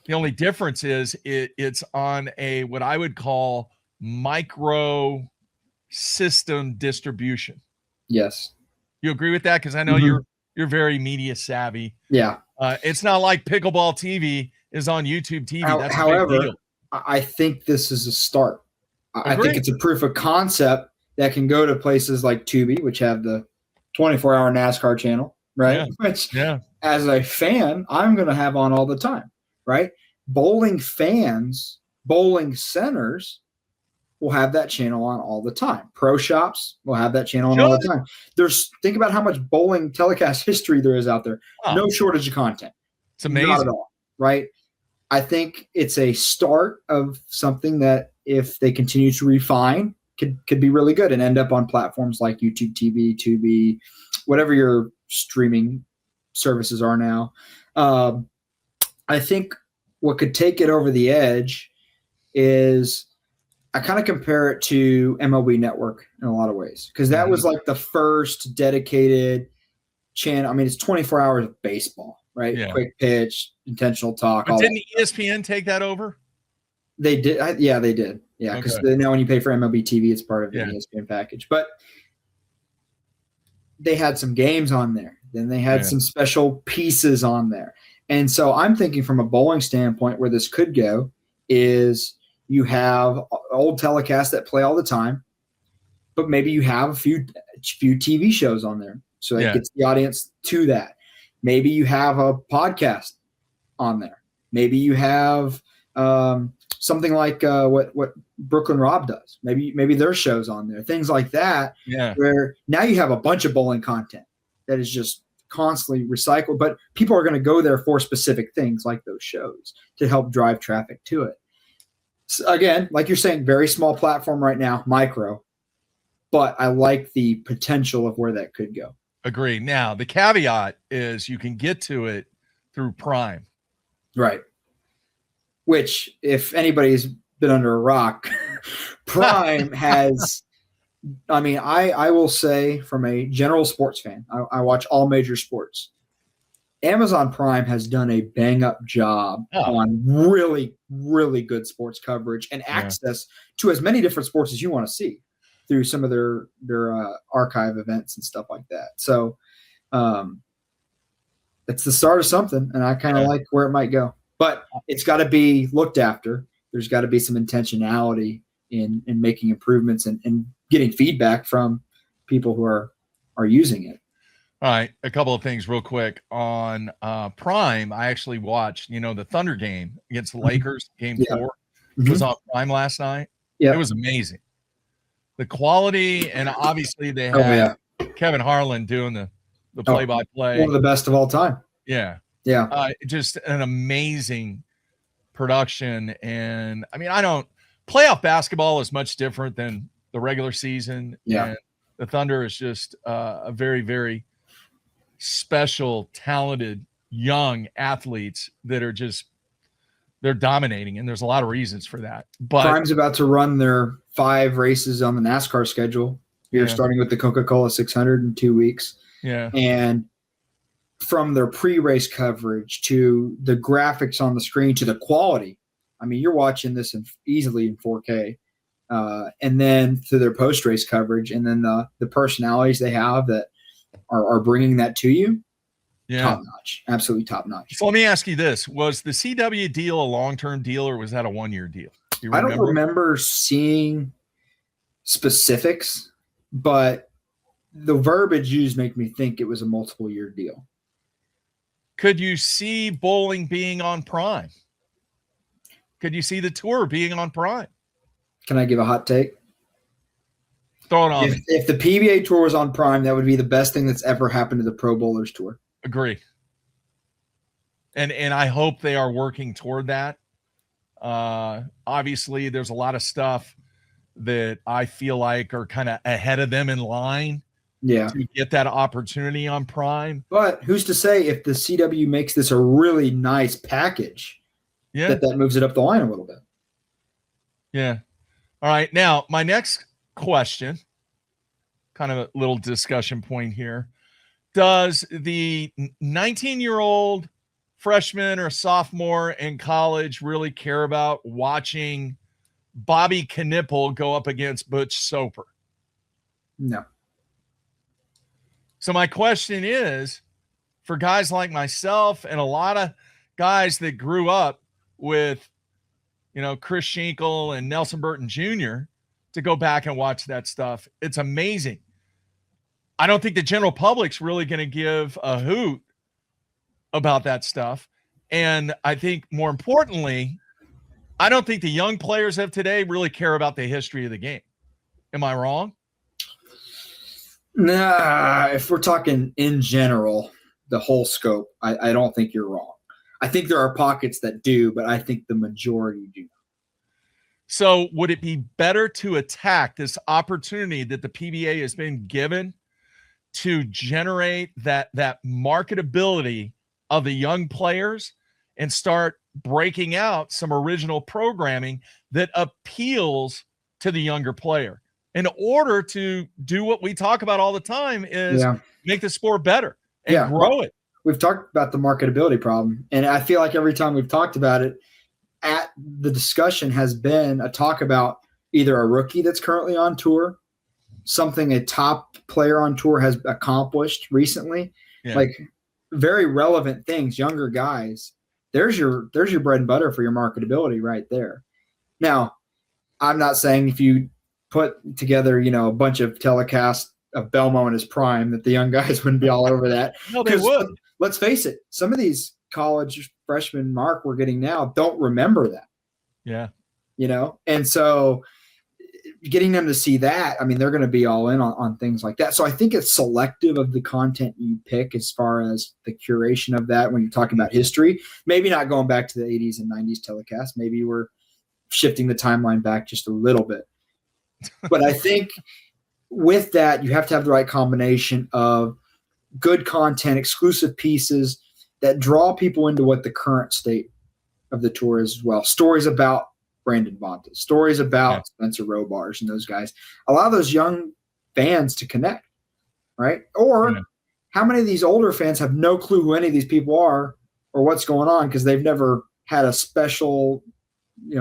The only difference is it's on a what I would call micro system distribution. Yes. You agree with that? Because I know you're very media savvy. Yeah. It's not like pickleball TV is on YouTube TV. That's however, a big deal. I think this is a start. I think it's a proof of concept that can go to places like Tubi, which have the 24-hour NASCAR channel, right? Which, as a fan, I'm going to have on all the time, right? Bowling fans, bowling centers will have that channel on all the time. Pro shops will have that channel on all the time. Think about how much bowling telecast history there is out there. Oh. No shortage of content. It's amazing. Not at all, right? I think it's a start of something that if they continue to refine could be really good and end up on platforms like YouTube TV, Tubi, whatever your streaming services are now. I think what could take it over the edge is I kind of compare it to MLB Network in a lot of ways, because that was like the first dedicated channel. I mean, it's 24 hours of baseball, right? Yeah. Quick pitch, intentional talk. But didn't ESPN take that over? They did. Yeah, they did. Yeah, because now when you pay for MLB TV, it's part of the ESPN package. But they had some games on there. Then they had some special pieces on there. And so I'm thinking from a bowling standpoint where this could go is you have old telecasts that play all the time, but maybe you have a few TV shows on there. So that gets the audience to that. Maybe you have a podcast on there. Maybe you have something like what Brooklyn Rob does. Maybe their show's on there. Things like that. Yeah. Where now you have a bunch of bowling content that is just constantly recycled, but people are going to go there for specific things like those shows to help drive traffic to it. So again, like you're saying, very small platform right now, micro, but I like the potential of where that could go. Agree. Now, the caveat is you can get to it through Prime. Right. Which, if anybody's been under a rock, Prime has, I mean, I will say from a general sports fan, I watch all major sports. Amazon Prime has done a bang-up job on really, really good sports coverage and access to as many different sports as you want to see through some of their archive events and stuff like that. So it's the start of something, and I kind of like where it might go. But it's got to be looked after. There's got to be some intentionality in making improvements and getting feedback from people who are using it. All right, a couple of things real quick. On Prime, I actually watched, the Thunder game against the Lakers, game 4. It was on Prime last night. Yeah. It was amazing. The quality, and obviously they had Kevin Harlan doing the play-by-play. One of the best of all time. Yeah. Yeah. Just an amazing production. And, I mean, playoff basketball is much different than the regular season. Yeah. And the Thunder is just a very, very special, talented, young athletes that are just they're dominating, and there's a lot of reasons for that. But Prime's about to run their 5 races on the NASCAR schedule. You're starting with the Coca-Cola 600 in 2 weeks. Yeah. And from their pre-race coverage to the graphics on the screen to the quality, I mean, you're watching this easily in 4K. And then to their post-race coverage, and then the personalities they have that are bringing that to you. Yeah. Top-notch. Absolutely top-notch. So let me ask you this. Was the CW deal a long-term deal, or was that a one-year deal? I don't remember seeing specifics, but the verbiage used make me think it was a multiple-year deal. Could you see bowling being on Prime? Could you see the tour being on Prime? Can I give a hot take? Throw it on me. If the PBA tour was on Prime, that would be the best thing that's ever happened to the Pro Bowlers tour. Agree. And I hope they are working toward that. Obviously, there's a lot of stuff that I feel like are kind of ahead of them in line to get that opportunity on Prime. But who's to say if the CW makes this a really nice package, that moves it up the line a little bit? Yeah. All right. Now, my next question, kind of a little discussion point here. Does the 19-year-old freshman or sophomore in college really care about watching Bobby Knipple go up against Butch Soper? No. So my question is, for guys like myself and a lot of guys that grew up with, Chris Schenkel and Nelson Burton Jr., to go back and watch that stuff, it's amazing. I don't think the general public's really going to give a hoot about that stuff. And I think more importantly, I don't think the young players of today really care about the history of the game. Am I wrong? Nah, if we're talking in general, the whole scope, I don't think you're wrong. I think there are pockets that do, but I think the majority do. So would it be better to attack this opportunity that the PBA has been given to generate that marketability of the young players and start breaking out some original programming that appeals to the younger player in order to do what we talk about all the time is make the sport better and grow it. We've talked about the marketability problem, and I feel like every time we've talked about it, the discussion has been a talk about either a rookie that's currently on tour, something a top player on tour has accomplished recently, like very relevant things, younger guys. There's your bread and butter for your marketability right there. Now, I'm not saying if you put together, a bunch of telecasts of Belmo in his prime that the young guys wouldn't be all over that. No, they would. Let's face it, some of these college freshmen mark we're getting now don't remember that. Yeah. And so getting them to see that, I mean, they're going to be all in on things like that. So I think it's selective of the content you pick as far as the curation of that when you're talking about history. Maybe not going back to the 80s and 90s telecast. Maybe we're shifting the timeline back just a little bit. But I think with that, you have to have the right combination of good content, exclusive pieces that draw people into what the current state of the tour is as well. Stories about Brandon Bonta, stories about Spencer Robars and those guys. Allow those young fans to connect, right? Or how many of these older fans have no clue who any of these people are or what's going on because they've never had a special,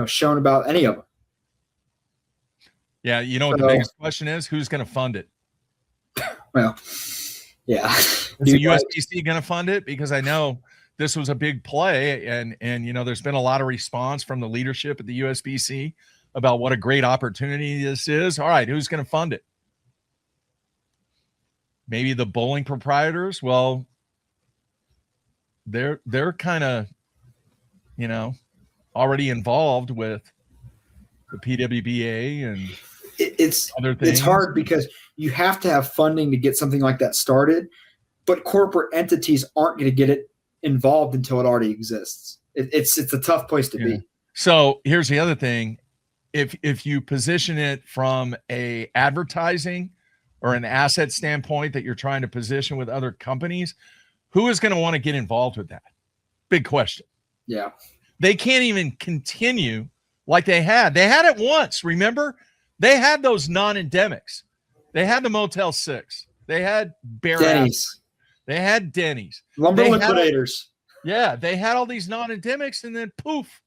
shown about any of them. Yeah, what the biggest question is? Who's going to fund it? Well, yeah. Is the USBC going to fund it? Because I know this was a big play, and there's been a lot of response from the leadership at the USBC about what a great opportunity this is. All right, who's going to fund it? Maybe the bowling proprietors. Well, they're kind of, already involved with the PWBA and it's other things. It's hard because you have to have funding to get something like that started, but corporate entities aren't going to get it involved until it already exists. It's a tough place to be. So here's the other thing. If you position it from a advertising or an asset standpoint that you're trying to position with other companies, who is going to want to get involved with that? Big question. Yeah. They can't even continue like they had. They had it once, remember? They had those non-endemics. They had the Motel 6. They had Denny's. They had Denny's. Lumber Liquidators. They had all these non-endemics, and then poof,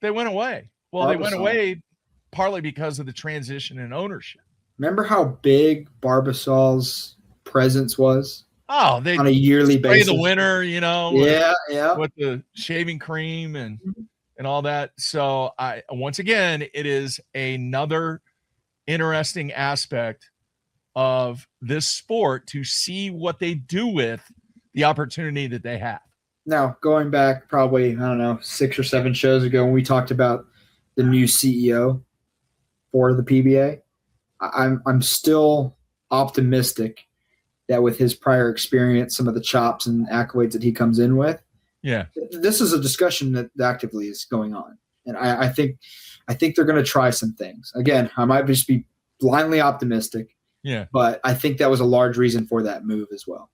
they went away. Well, they went away partly because of the transition in ownership. Remember how big Barbasol's presence was? Oh, they on a yearly basis. The winner, with the shaving cream and all that. So once again, it is another interesting aspect of this sport to see what they do with the opportunity that they have. Now, going back probably, 6 or 7 shows ago when we talked about the new CEO for the PBA, I'm still optimistic that with his prior experience, some of the chops and accolades that he comes in with, this is a discussion that actively is going on. And I think they're going to try some things. Again, I might just be blindly optimistic. Yeah. But I think that was a large reason for that move as well.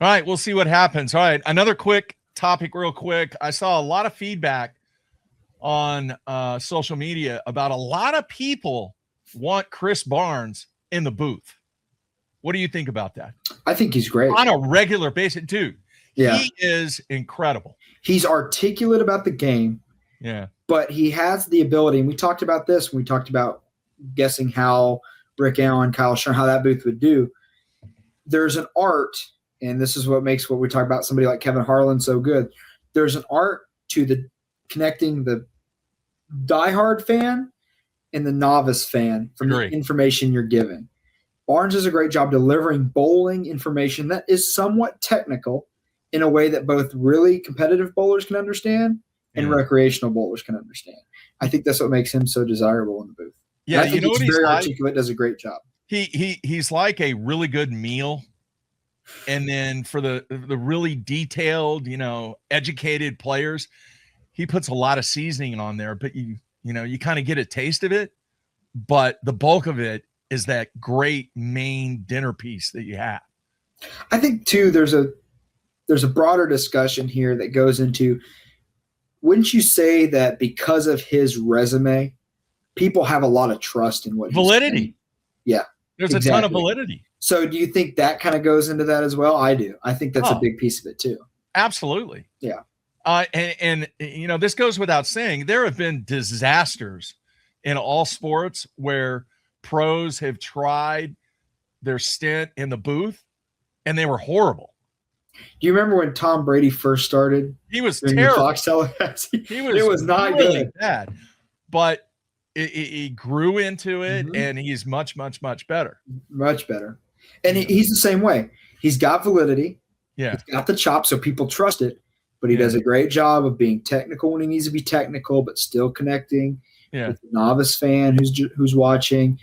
All right. We'll see what happens. All right. Another quick topic real quick. I saw a lot of feedback on social media about a lot of people want Chris Barnes in the booth. What do you think about that? I think he's great. On a regular basis, dude. Yeah. He is incredible. He's articulate about the game. Yeah. But he has the ability, and we talked about this when we talked about guessing how Rick Allen, Kyle Shern, how that booth would do. There's an art, and this is what makes what we talk about somebody like Kevin Harlan so good. There's an art to the connecting the diehard fan and the novice fan from the information you're giving. Barnes does a great job delivering bowling information that is somewhat technical in a way that both really competitive bowlers can understand and recreational bowlers can understand. I think that's what makes him so desirable in the booth. Yeah, I think what he's very articulate, does a great job. He's like a really good meal. And then for the really detailed, educated players, he puts a lot of seasoning on there, but you kind of get a taste of it. But the bulk of it is that great main dinner piece that you have. I think too, there's a broader discussion here that goes into wouldn't you say that because of his resume, people have a lot of trust in what validity? He's saying? Yeah, there's exactly. a ton of validity. So do you think that kind of goes into that as well? I do. I think that's a big piece of it too. Absolutely. Yeah. And this goes without saying, there have been disasters in all sports where pros have tried their stint in the booth and they were horrible. Do you remember when Tom Brady first started? He was terrible. The Fox telecast. It was not really good. Bad, but he grew into it, and he's much, much, much better. Much better. And he's the same way. He's got validity. Yeah. He's got the chop, so people trust it. But he does a great job of being technical when he needs to be technical, but still connecting with the novice fan who's watching.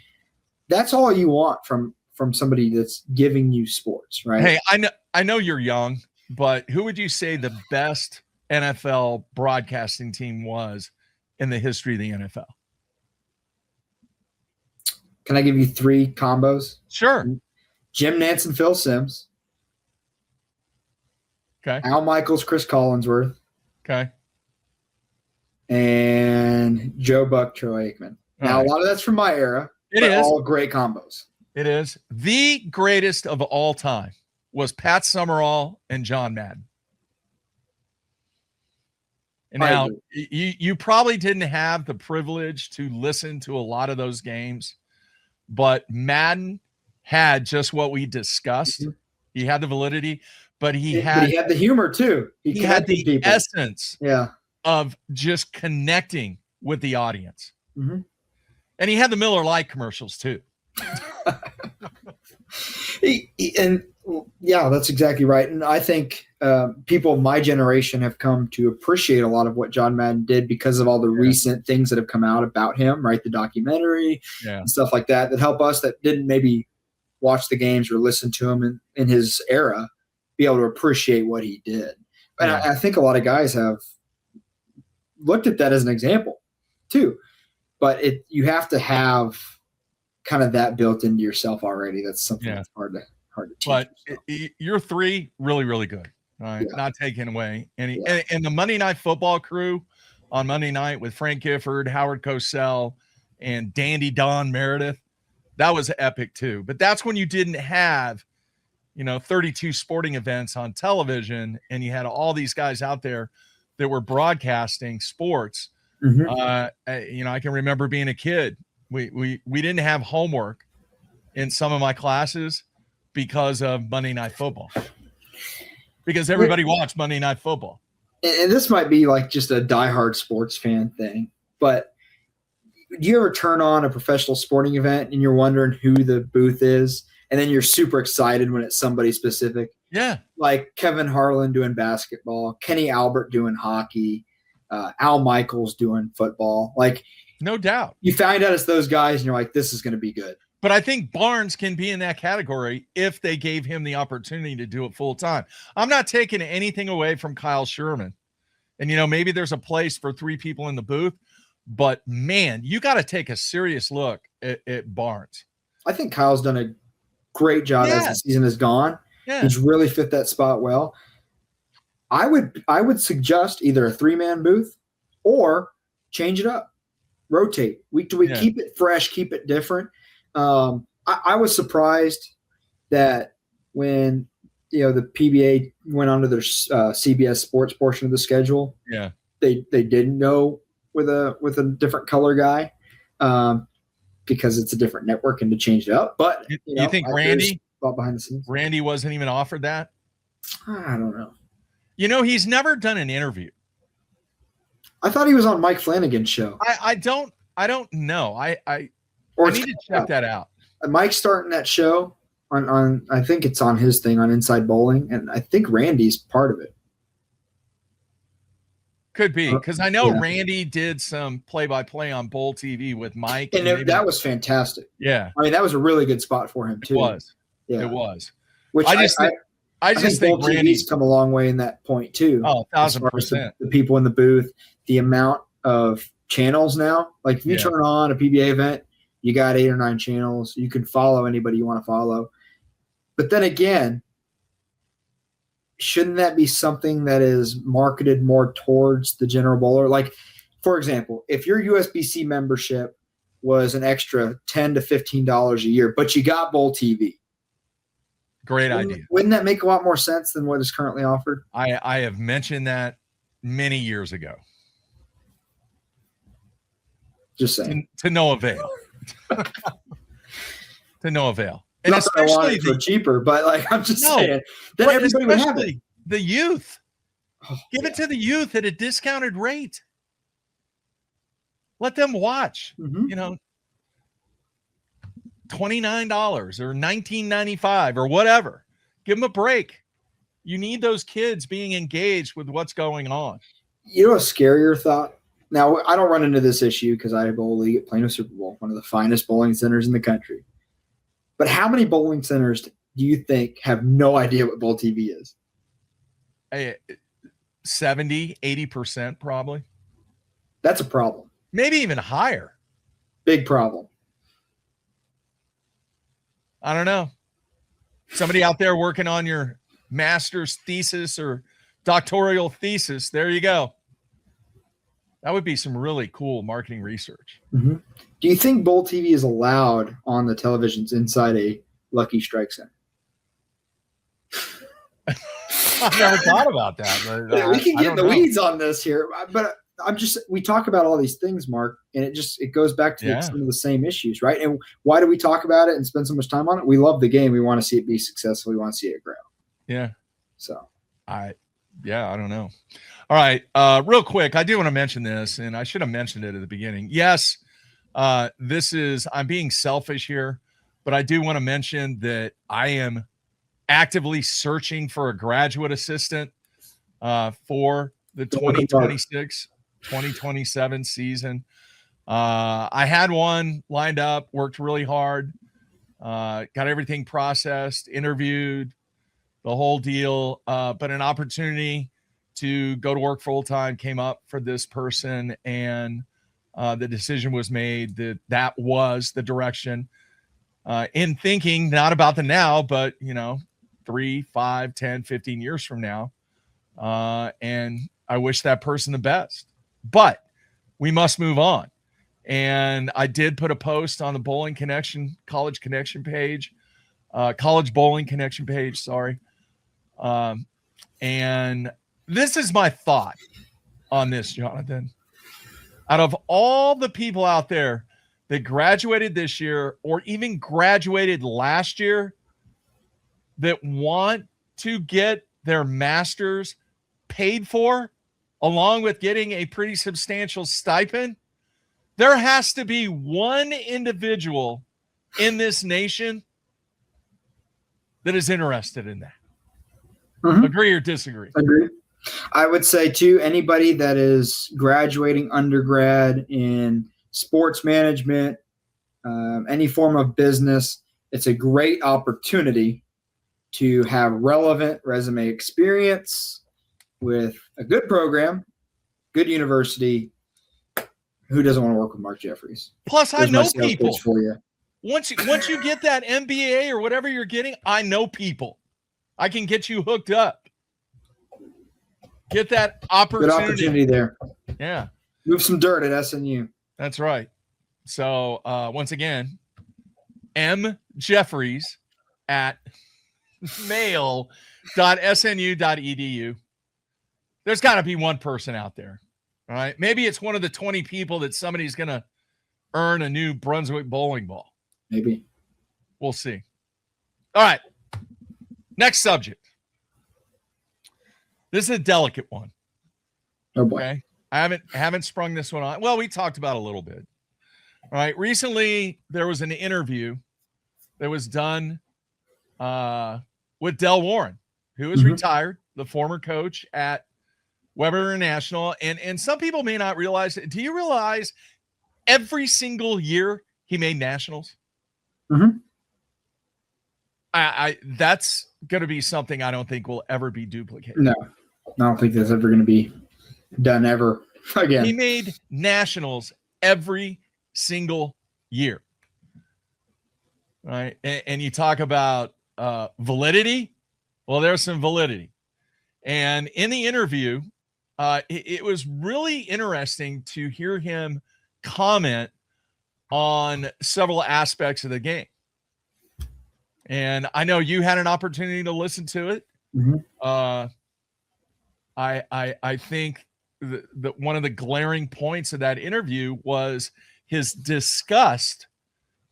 That's all you want from somebody that's giving you sports, right? Hey, I know you're young, but who would you say the best NFL broadcasting team was in the history of the NFL? Can I give you 3 combos? Sure. Jim Nantz and Phil Simms. Okay. Al Michaels, Chris Collinsworth. Okay. And Joe Buck, Troy Aikman. Now, a lot of that's from my era. It is. All great combos. It is. The greatest of all time was Pat Summerall and John Madden. And now, you probably didn't have the privilege to listen to a lot of those games, but Madden had just what we discussed. Mm-hmm. He had the validity, but he had the humor too. He had the essence of just connecting with the audience. Mm-hmm. And he had the Miller Lite commercials too. That's exactly right. And I think people of my generation have come to appreciate a lot of what John Madden did because of all the recent things that have come out about him, right? The documentary and stuff like that help us that didn't maybe watch the games or listen to him in his era be able to appreciate what he did. And I think a lot of guys have looked at that as an example too. But you have to have kind of that built into yourself already. That's something that's hard to teach. But you're 3 really, really good. All right, not taking away any. And the Monday Night Football crew on Monday night with Frank Gifford, Howard Cosell, and Dandy Don Meredith, that was epic too. But that's when you didn't have, 32 sporting events on television, and you had all these guys out there that were broadcasting sports. Mm-hmm. I can remember being a kid. We didn't have homework in some of my classes because of Monday Night Football. Because everybody watched Monday Night Football. And this might be like just a diehard sports fan thing, but do you ever turn on a professional sporting event and you're wondering who the booth is, and then you're super excited when it's somebody specific? Yeah. Like Kevin Harlan doing basketball, Kenny Albert doing hockey, Al Michaels doing football. Like, no doubt. You find out it's those guys and you're like, this is going to be good. But I think Barnes can be in that category if they gave him the opportunity to do it full time. I'm not taking anything away from Kyle Sherman. And, maybe there's a place for 3 people in the booth, but man, you got to take a serious look at Barnes. I think Kyle's done a great job as the season has gone. Yeah. He's really fit that spot well. I would suggest either a 3-man booth or change it up, rotate week to week, keep it fresh, keep it different. I was surprised that when the PBA went onto their CBS Sports portion of the schedule, they didn't go with a different color guy because it's a different network and to change it up. But you think Randy behind the scenes, Randy wasn't even offered that? I don't know. He's never done an interview. I thought he was on Mike Flanagan's show. I don't know. I need to check that out. Mike's starting that show on I think it's on his thing on Inside Bowling, and I think Randy's part of it. Could be, because I know Randy did some play-by-play on Bowl TV with Mike. And that was fantastic. Yeah. I mean, that was a really good spot for him, too. It was. Yeah. It was. Which I just think Randy's come a long way in that point, too. Oh, 1,000%. The people in the booth, the amount of channels now. Like, if you turn on a PBA event, you got 8 or 9 channels. You can follow anybody you want to follow. But then again, shouldn't that be something that is marketed more towards the general bowler? Like, for example, if your USBC membership was an extra $10 to $15 a year, but you got Bowl TV. Great idea. Wouldn't that make a lot more sense than what is currently offered? I have mentioned that many years ago. Just saying. To no avail. To no avail. And not that I want it for cheaper, but like I'm just saying that everybody would have it. The youth. Give it to the youth at a discounted rate. Let them watch. $29 or $19.95 or whatever. Give them a break. You need those kids being engaged with what's going on. You know a scarier thought? Now, I don't run into this issue because I bowl league at Plano Super Bowl, one of the finest bowling centers in the country. But how many bowling centers do you think have no idea what Bowl TV is? 70, 80% probably. That's a problem. Maybe even higher. Big problem. I don't know. Somebody out there working on your master's thesis or doctoral thesis. There you go. That would be some really cool marketing research. Do you think Bowl TV is allowed on the televisions inside a Lucky Strike Center? I've never thought about that. But we can get in the weeds on this here, but we talk about all these things, Mark, and it goes back to some of the same issues, right? And why do we talk about it and spend so much time on it? We love the game. We want to see it be successful. We want to see it grow. Yeah. So I don't know. All right. Real quick, I do want to mention this, and I should have mentioned it at the beginning. Yes, I'm being selfish here, but I do want to mention that I am actively searching for a graduate assistant for the 2026-2027 season. I had one lined up, worked really hard, got everything processed, interviewed, the whole deal, but an opportunity to go to work full-time came up for this person, and the decision was made that was the direction, in thinking not about the now, but 3, 5, 10, 15 years from now. And I wish that person the best, but we must move on. And I did put a post on the Bowling Connection, College Connection page, College Bowling Connection page, sorry. And this is my thought on this, Jonathan. Out of all the people out there that graduated this year or even graduated last year that want to get their master's paid for, along with getting a pretty substantial stipend, there has to be one individual in this nation that is interested in that. Agree or disagree? Agree. I would say, too, anybody that is graduating undergrad in sports management, any form of business, it's a great opportunity to have relevant resume experience with a good program, good university. Who doesn't want to work with Mark Jeffries? Plus, I know people. For you. Once you get that MBA or whatever you're getting, I know people. I can get you hooked up. Get that opportunity. Good opportunity there. Yeah. Move some dirt at SNU. That's right. So once again, mjeffries@mail.snu.edu. There's got to be one person out there. All right. Maybe it's one of the 20 people that somebody's going to earn a new Brunswick bowling ball. Maybe. We'll see. All right. Next subject. This is a delicate one. Oh boy. Okay. I haven't sprung this one on. Well, we talked about it a little bit. All right. Recently, there was an interview that was done with Del Warren, who is retired, the former coach at Weber International. And some people may not realize it. Do you realize every single year he made nationals? That's going to be something I don't think will ever be duplicated. No, I don't think that's ever going to be done ever again. He made nationals every single year. Right. And you talk about validity. Well, there's some validity. And in the interview, it was really interesting to hear him comment on several aspects of the game. And I know you had an opportunity to listen to it. Mm-hmm. I think that one of the glaring points of that interview was his disgust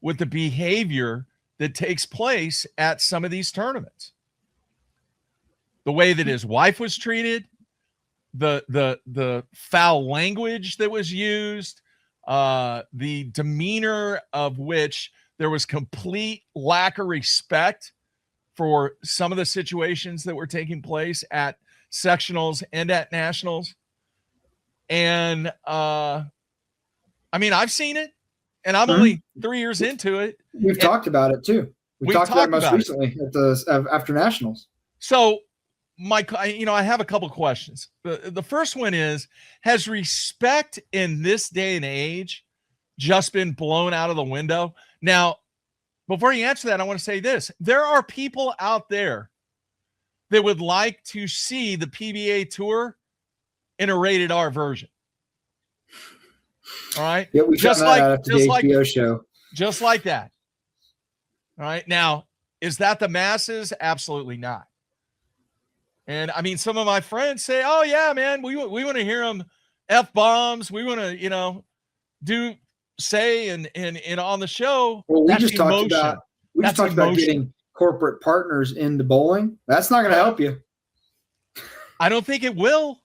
with the behavior that takes place at some of these tournaments. The way that his wife was treated, the foul language that was used, the demeanor of which there was complete lack of respect for some of the situations that were taking place at sectionals and at nationals. And I mean, I've seen it, and I'm only 3 years into it. We've talked about it too. We've talked about it most recently at the after nationals. So I have a couple questions. The first one is, has respect in this day and age just been blown out of the window? Now, before you answer that, I want to say this. There are people out there that would like to see the PBA Tour in a rated R version. All right? Yeah, we just like after the HBO show. Just like that. All right? Now, is that the masses? Absolutely not. And I mean, some of my friends say, "Oh yeah, man, we want to hear them F-bombs. We want to, say and on the show." Well, we just talked about getting corporate partners into bowling. That's not going to help you. I don't think it will.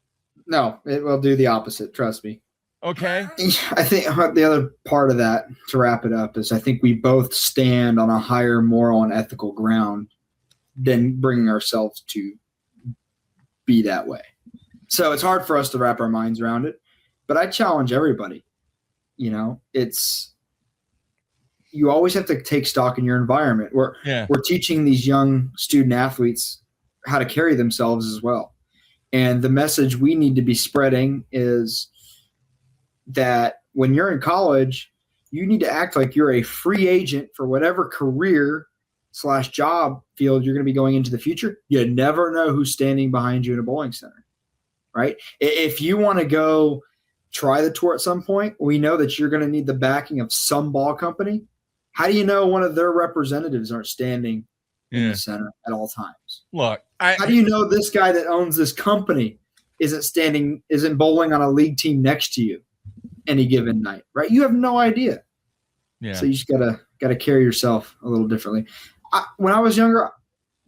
No, it will do the opposite. Trust me. Okay. I think the other part of that, to wrap it up, is I think we both stand on a higher moral and ethical ground than bringing ourselves to be that way. So it's hard for us to wrap our minds around it. But I challenge everybody. You always have to take stock in your environment. We're teaching these young student athletes how to carry themselves as well. And the message we need to be spreading is that when you're in college, you need to act like you're a free agent for whatever career/job field you're going to be going into the future. You never know who's standing behind you in a bowling center, right? If you want to go try the tour at some point, we know that you're going to need the backing of some ball company. How do you know one of their representatives aren't standing in the center at all times? Look, how do you know this guy that owns this company isn't bowling on a league team next to you any given night, right? You have no idea. Yeah. So you just gotta carry yourself a little differently. When I was younger,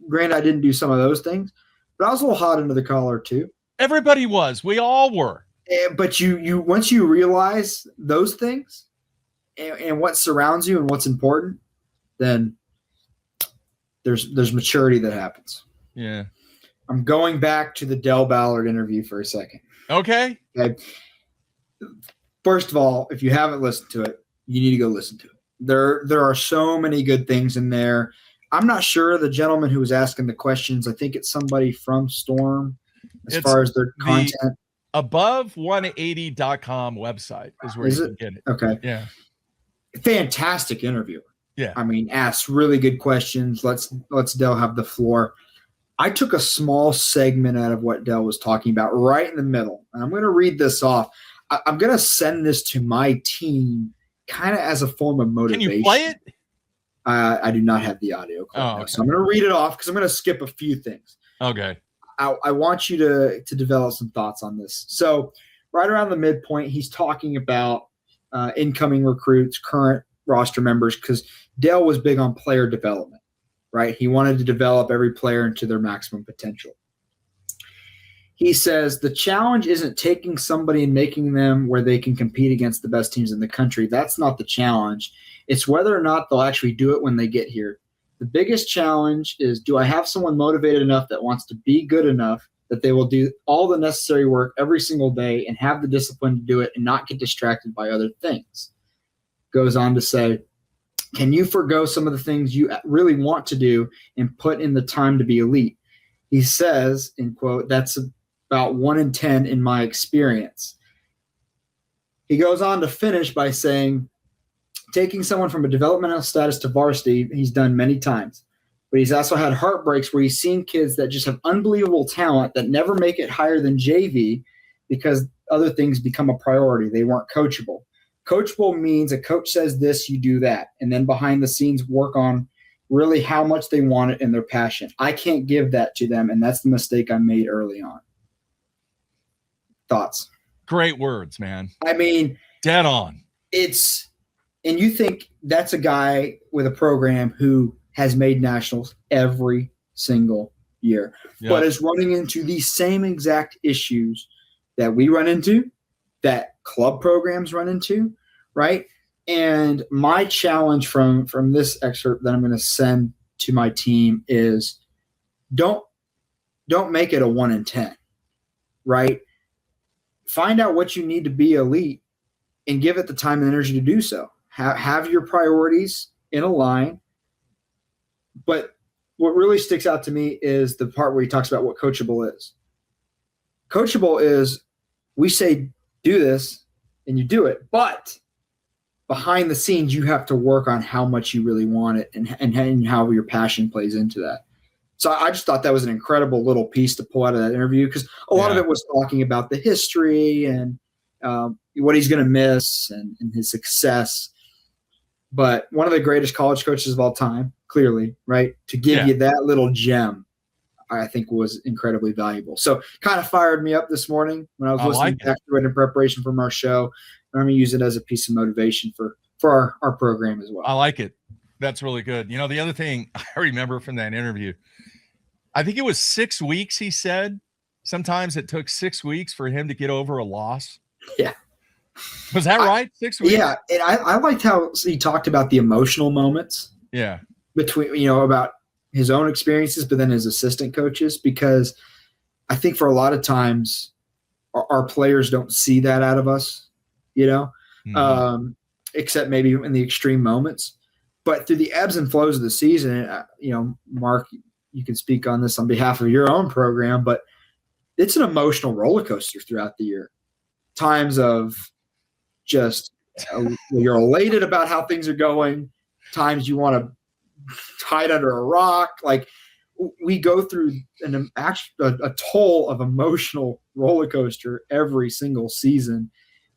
granted, I didn't do some of those things, but I was a little hot under the collar too. Everybody was. We all were. But you once you realize those things and what surrounds you and what's important, then there's maturity that happens. Yeah. I'm going back to the Del Ballard interview for a second. Okay. First of all, if you haven't listened to it, you need to go listen to it. There are so many good things in there. I'm not sure the gentleman who was asking the questions. I think it's somebody from Storm as far as their content. Above180.com website is where you can get it. Okay. Yeah. Fantastic interviewer. Yeah. I mean, asks really good questions. Let's Del have the floor. I took a small segment out of what Del was talking about right in the middle. And I'm going to read this off. I'm going to send this to my team kind of as a form of motivation. Can you play it? I do not have the audio. Okay. So I'm going to read it off because I'm going to skip a few things. Okay. I want you to develop some thoughts on this. So right around the midpoint, he's talking about incoming recruits, current roster members, because Dale was big on player development, right? He wanted to develop every player into their maximum potential. He says the challenge isn't taking somebody and making them where they can compete against the best teams in the country. That's not the challenge. It's whether or not they'll actually do it when they get here. The biggest challenge is, do I have someone motivated enough that wants to be good enough that they will do all the necessary work every single day and have the discipline to do it and not get distracted by other things? Goes on to say, can you forgo some of the things you really want to do and put in the time to be elite? He says, in quote, that's about 1 in 10 in my experience. He goes on to finish by saying, taking someone from a developmental status to varsity, he's done many times. but he's also had heartbreaks where he's seen kids that just have unbelievable talent that never make it higher than JV because other things become a priority. They weren't coachable. Coachable means a coach says this, you do that, and then behind the scenes work on really how much they want it and their passion. I can't give that to them, and that's the mistake I made early on. Thoughts? Great words, man. I mean, dead on. And you think that's a guy with a program who has made nationals every single year, but is running into the same exact issues that we run into, that club programs run into, right? And my challenge from this excerpt that I'm going to send to my team is don't make it a 1 in 10, right? Find out what you need to be elite and give it the time and energy to do so. Have your priorities in a line. But what really sticks out to me is the part where he talks about what coachable is. Coachable is we say do this and you do it, but behind the scenes you have to work on how much you really want it and how your passion plays into that. So I just thought that was an incredible little piece to pull out of that interview because a lot of it was talking about the history and what he's going to miss and his success. But one of the greatest college coaches of all time, clearly, right? To give you that little gem, I think was incredibly valuable. So kind of fired me up this morning when I was listening back to it in preparation from our show. And I'm going to use it as a piece of motivation for our program as well. I like it. That's really good. You know, the other thing I remember from that interview, I think it was 6 weeks, he said. Sometimes it took 6 weeks for him to get over a loss. Yeah. Was that right? 6 weeks? Yeah. And I liked how he talked about the emotional moments. Yeah. Between, about his own experiences, but then his assistant coaches, because I think for a lot of times our players don't see that out of us, except maybe in the extreme moments. But through the ebbs and flows of the season, Mark, you can speak on this on behalf of your own program, but it's an emotional roller coaster throughout the year. Times of just you're elated about how things are going. Times you want to hide under a rock. Like we go through a toll of emotional roller coaster every single season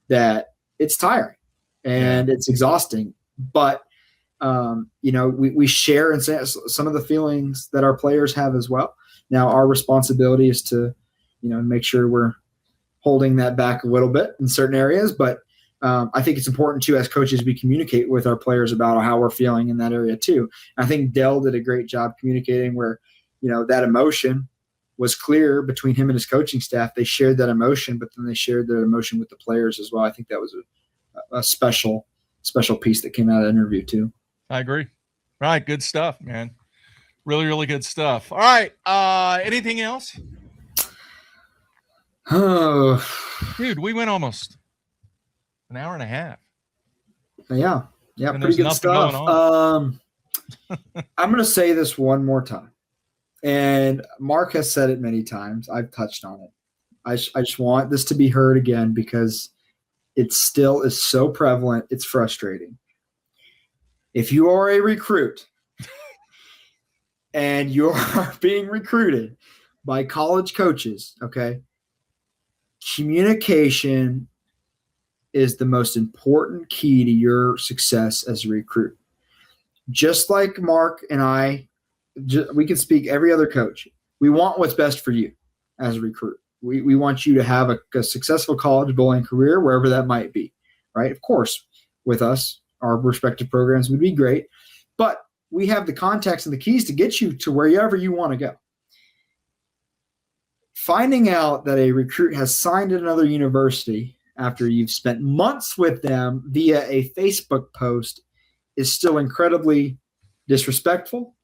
that it's tiring and it's exhausting. But we share in some of the feelings that our players have as well. Now our responsibility is to, make sure we're holding that back a little bit in certain areas. But I think it's important too, as coaches, we communicate with our players about how we're feeling in that area too. And I think Dell did a great job communicating where, that emotion was clear between him and his coaching staff. They shared that emotion, but then they shared their emotion with the players as well. I think that was a special piece that came out of the interview too. I agree. All right. Good stuff, man. Really, really good stuff. All right. Anything else? Oh, dude, we went almost an hour and a half. Yeah. Pretty good stuff. I'm going to say this one more time. And Mark has said it many times. I've touched on it. I just want this to be heard again because it still is so prevalent. It's frustrating. If you are a recruit and you are being recruited by college coaches, okay, communication is the most important key to your success as a recruit. Just like Mark and I, we can speak every other coach. We want what's best for you as a recruit. We want you to have a successful college bowling career, wherever that might be, right? Of course, with us, our respective programs would be great, but we have the contacts and the keys to get you to wherever you want to go. Finding out that a recruit has signed at another university after you've spent months with them via a Facebook post is still incredibly disrespectful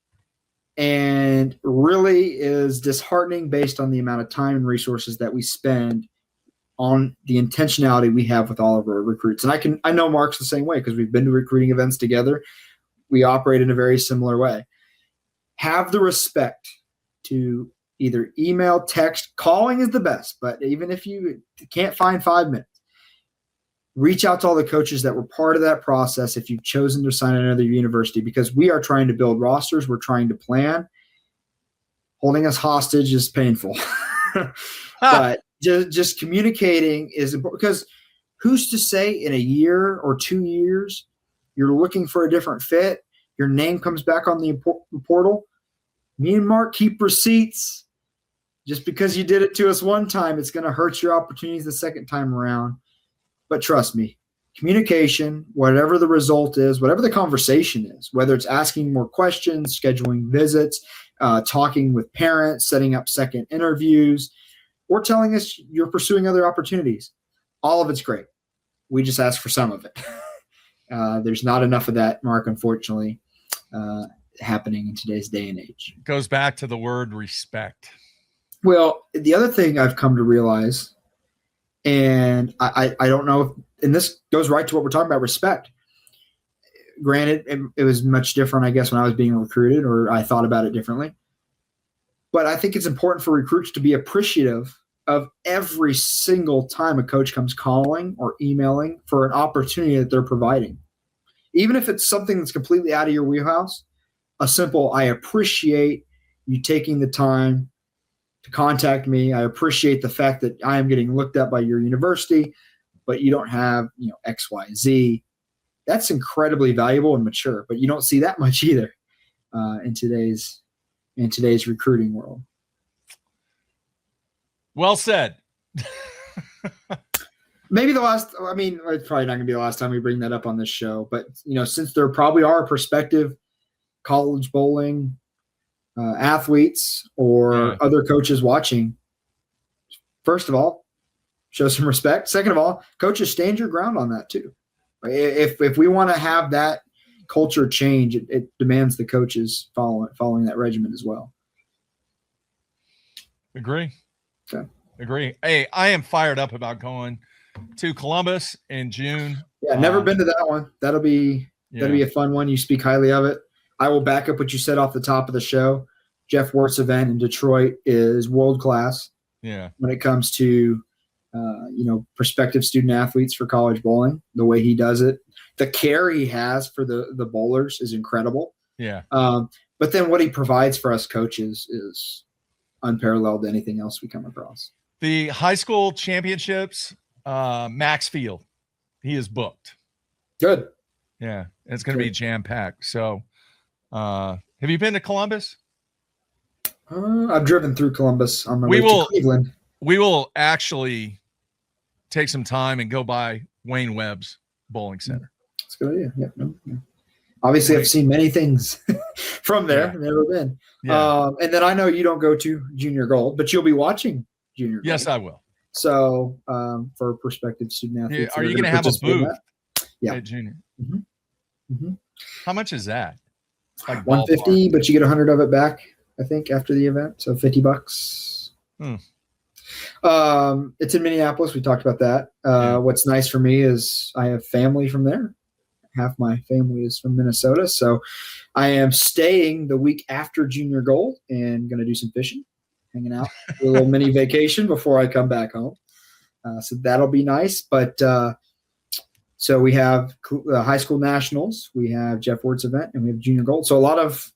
and really is disheartening based on the amount of time and resources that we spend on the intentionality we have with all of our recruits. And I know Mark's the same way because we've been to recruiting events together. We operate in a very similar way. Have the respect to either email, text, calling is the best, but even if you can't find 5 minutes, reach out to all the coaches that were part of that process if you've chosen to sign another university, because we are trying to build rosters. We're trying to plan. Holding us hostage is painful. But just communicating is important, because who's to say in a year or 2 years you're looking for a different fit, your name comes back on the portal. Me and Mark keep receipts. Just because you did it to us one time, it's going to hurt your opportunities the second time around. But trust me, communication, whatever the result is, whatever the conversation is, whether it's asking more questions, scheduling visits, talking with parents, setting up second interviews, or telling us you're pursuing other opportunities, all of it's great. We just ask for some of it. There's not enough of that, Mark, unfortunately, happening in today's day and age. It goes back to the word respect. Well, the other thing I've come to realize, and I don't know if, and this goes right to what we're talking about, respect. Granted, it was much different, I guess, when I was being recruited, or I thought about it differently. But I think it's important for recruits to be appreciative of every single time a coach comes calling or emailing for an opportunity that they're providing. Even if it's something that's completely out of your wheelhouse, a simple, I appreciate you taking the time to contact me. I appreciate the fact that I am getting looked at by your university, but you don't have, X, Y, Z. That's incredibly valuable and mature, but you don't see that much either in today's recruiting world. Well said. Maybe it's probably not going to be the last time we bring that up on this show, but since there probably are prospective college bowling athletes or other coaches watching, first of all, show some respect. Second of all, coaches, stand your ground on that too. If we want to have that culture change, it demands the coaches following that regimen as well. Agree. Okay. Agree. Hey, I am fired up about going to Columbus in June. Yeah, never been to that one. That'll be a fun one. You speak highly of it. I will back up what you said off the top of the show. Jeff Wert's event in Detroit is world class. Yeah. When it comes to prospective student athletes for college bowling, the way he does it, the care he has for the bowlers is incredible. Yeah. But then what he provides for us coaches is unparalleled to anything else we come across. The high school championships, Max Field, he is booked. Good. Yeah. It's going to be jam-packed. So have you been to Columbus? I've driven through Columbus on my way to Cleveland. We will actually take some time and go by Wayne Webb's bowling center. That's a good idea. Yeah. Obviously, I've seen many things from there. Yeah. Never been. Yeah. And then I know you don't go to Junior Gold, but you'll be watching Junior Gold. Yes, I will. So for prospective student athletes. Are you going to have a booth at Junior? Mm-hmm. Mm-hmm. How much is that? Like $150, but you get 100 of it back, I think, after the event. So $50. It's in Minneapolis. We talked about that. What's nice for me is I have family from there. Half my family is from Minnesota. So I am staying the week after Junior Gold and going to do some fishing, hanging out, do a little mini vacation before I come back home. So that'll be nice. But so we have high school nationals, we have Jeff Wert's event, and we have Junior Gold. So a lot of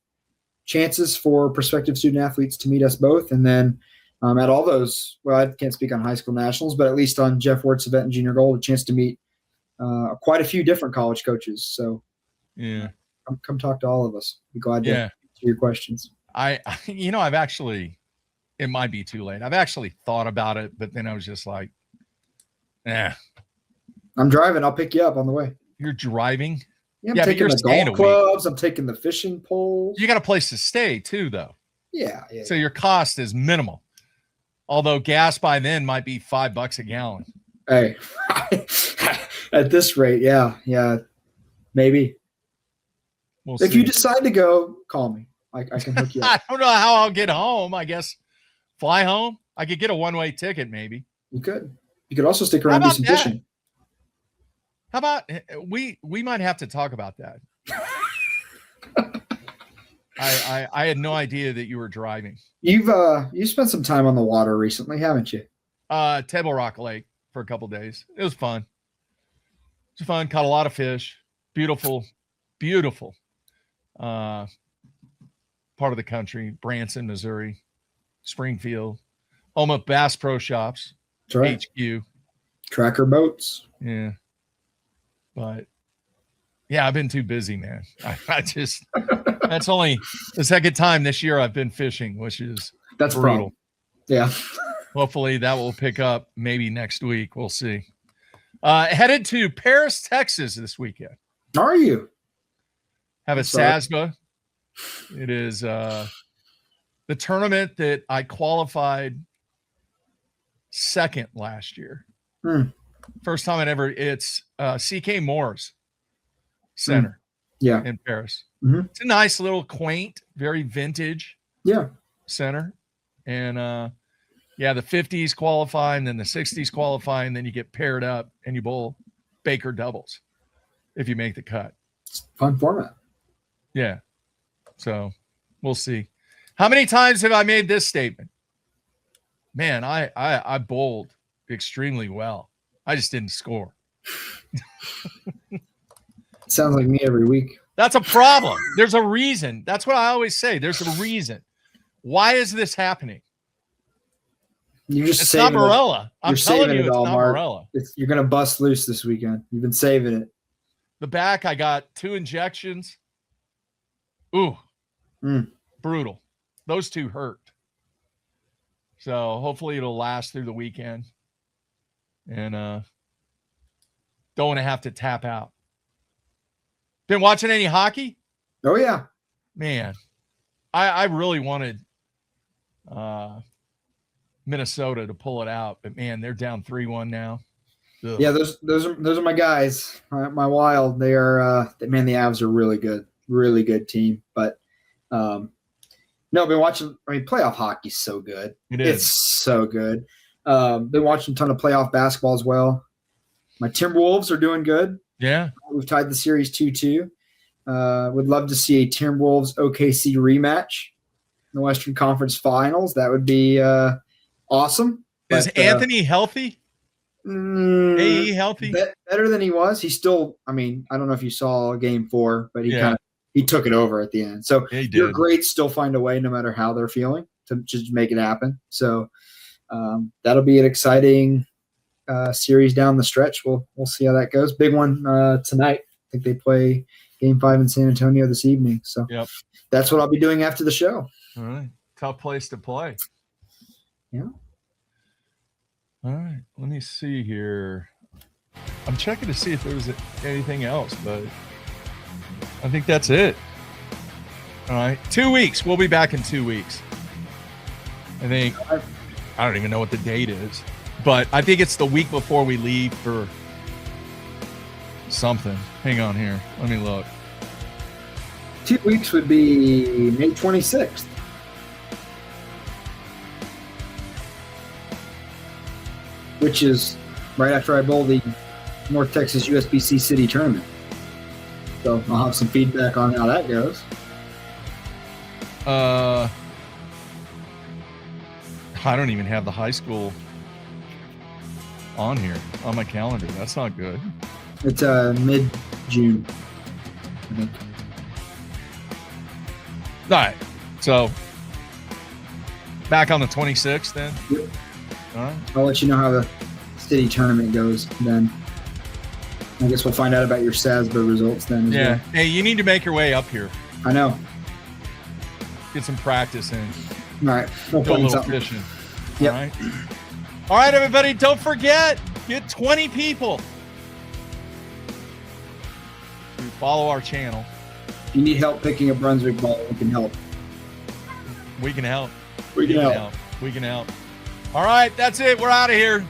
chances for prospective student athletes to meet us both. And then at all those, well, I can't speak on high school nationals, but at least on Jeff Wert's event and Junior Gold, a chance to meet quite a few different college coaches. So come talk to all of us. Be glad to answer your questions. I've actually, it might be too late. I've actually thought about it, but then I was just like, I'm driving. I'll pick you up on the way. You're driving? Yeah, I'm taking the golf clubs. I'm taking the fishing poles. You got a place to stay too, though. Yeah. So your cost is minimal. Although gas by then might be $5 a gallon. Hey, at this rate, yeah, maybe. If you decide to go, call me. I can hook you up. I don't know how I'll get home. I guess fly home. I could get a one-way ticket, maybe. You could. You could also stick around and do some fishing. How about we might have to talk about that. I had no idea that you were driving. You spent some time on the water recently, haven't you? Table Rock Lake for a couple days. It was fun. It's fun. Caught a lot of fish. Beautiful, beautiful part of the country. Branson, Missouri, Springfield, home of Bass Pro Shops, That's right. HQ. Tracker boats. Yeah. But yeah, I've been too busy, man. I just, that's only the second time this year I've been fishing, which is That's brutal. Yeah. Hopefully that will pick up maybe next week. We'll see. Headed to Paris, Texas this weekend. Are you? Have a Sorry. SASBA. It is the tournament that I qualified second last year. First time it's CK Moore's Center in Paris. Mm-hmm. It's a nice little quaint, very vintage center. And the 50s qualify, and then the 60s qualify, and then you get paired up and you bowl Baker doubles if you make the cut. Fun format. Yeah. So we'll see. How many times have I made this statement? Man, I bowled extremely well. I just didn't score. Sounds like me every week. That's a problem. There's a reason. That's what I always say. There's a reason. Why is this happening? It's not Morella. I'm telling you, it it's all, not Mark. Morella. You're going to bust loose this weekend. You've been saving it. The back, I got 2 injections. Ooh, brutal. Those 2 hurt. So hopefully it'll last through the weekend. And don't want to have to tap out. Been watching any hockey? Oh, yeah. Man, I really wanted Minnesota to pull it out, but man, they're down 3-1 now. Ugh. Yeah, those are my guys. My Wild. They are the Avs are really good team. But no, I've been watching. I mean, playoff hockey's so good. It's so good. Been watching a ton of playoff basketball as well. My Timberwolves are doing good. Yeah, we've tied the series 2-2. Would love to see a Timberwolves OKC rematch in the Western Conference Finals. That would be awesome. Is Anthony healthy? AE healthy? Better than he was. He's still. I mean, I don't know if you saw Game 4, but he took it over at the end. So your greats still find a way, no matter how they're feeling, to just make it happen. So that'll be an exciting series down the stretch. We'll see how that goes. Big one tonight. I think they play Game 5 in San Antonio this evening. So that's what I'll be doing after the show. All right. Tough place to play. Yeah. All right. Let me see here. I'm checking to see if there was anything else, but I think that's it. All right. 2 weeks. We'll be back in 2 weeks. I think. I don't even know what the date is, but I think it's the week before we leave for something. Hang on here. Let me look. 2 weeks would be May 26th. Which is right after I bowl the North Texas USBC City Tournament. So I'll have some feedback on how that goes. I don't even have the high school on here on my calendar. That's not good. It's mid-June, I think. All right. So back on the 26th then? Yep. All right. I'll let you know how the city tournament goes then. I guess we'll find out about your SASBA results then as well. Hey, you need to make your way up here. I know. Get some practice in. All right. We'll do a little something. fishing. Yep. All right. All right, everybody. Don't forget, get 20 people to follow our channel. If you need help picking a Brunswick ball, we can help. We can help. We can help. We can help. All right, that's it. We're out of here.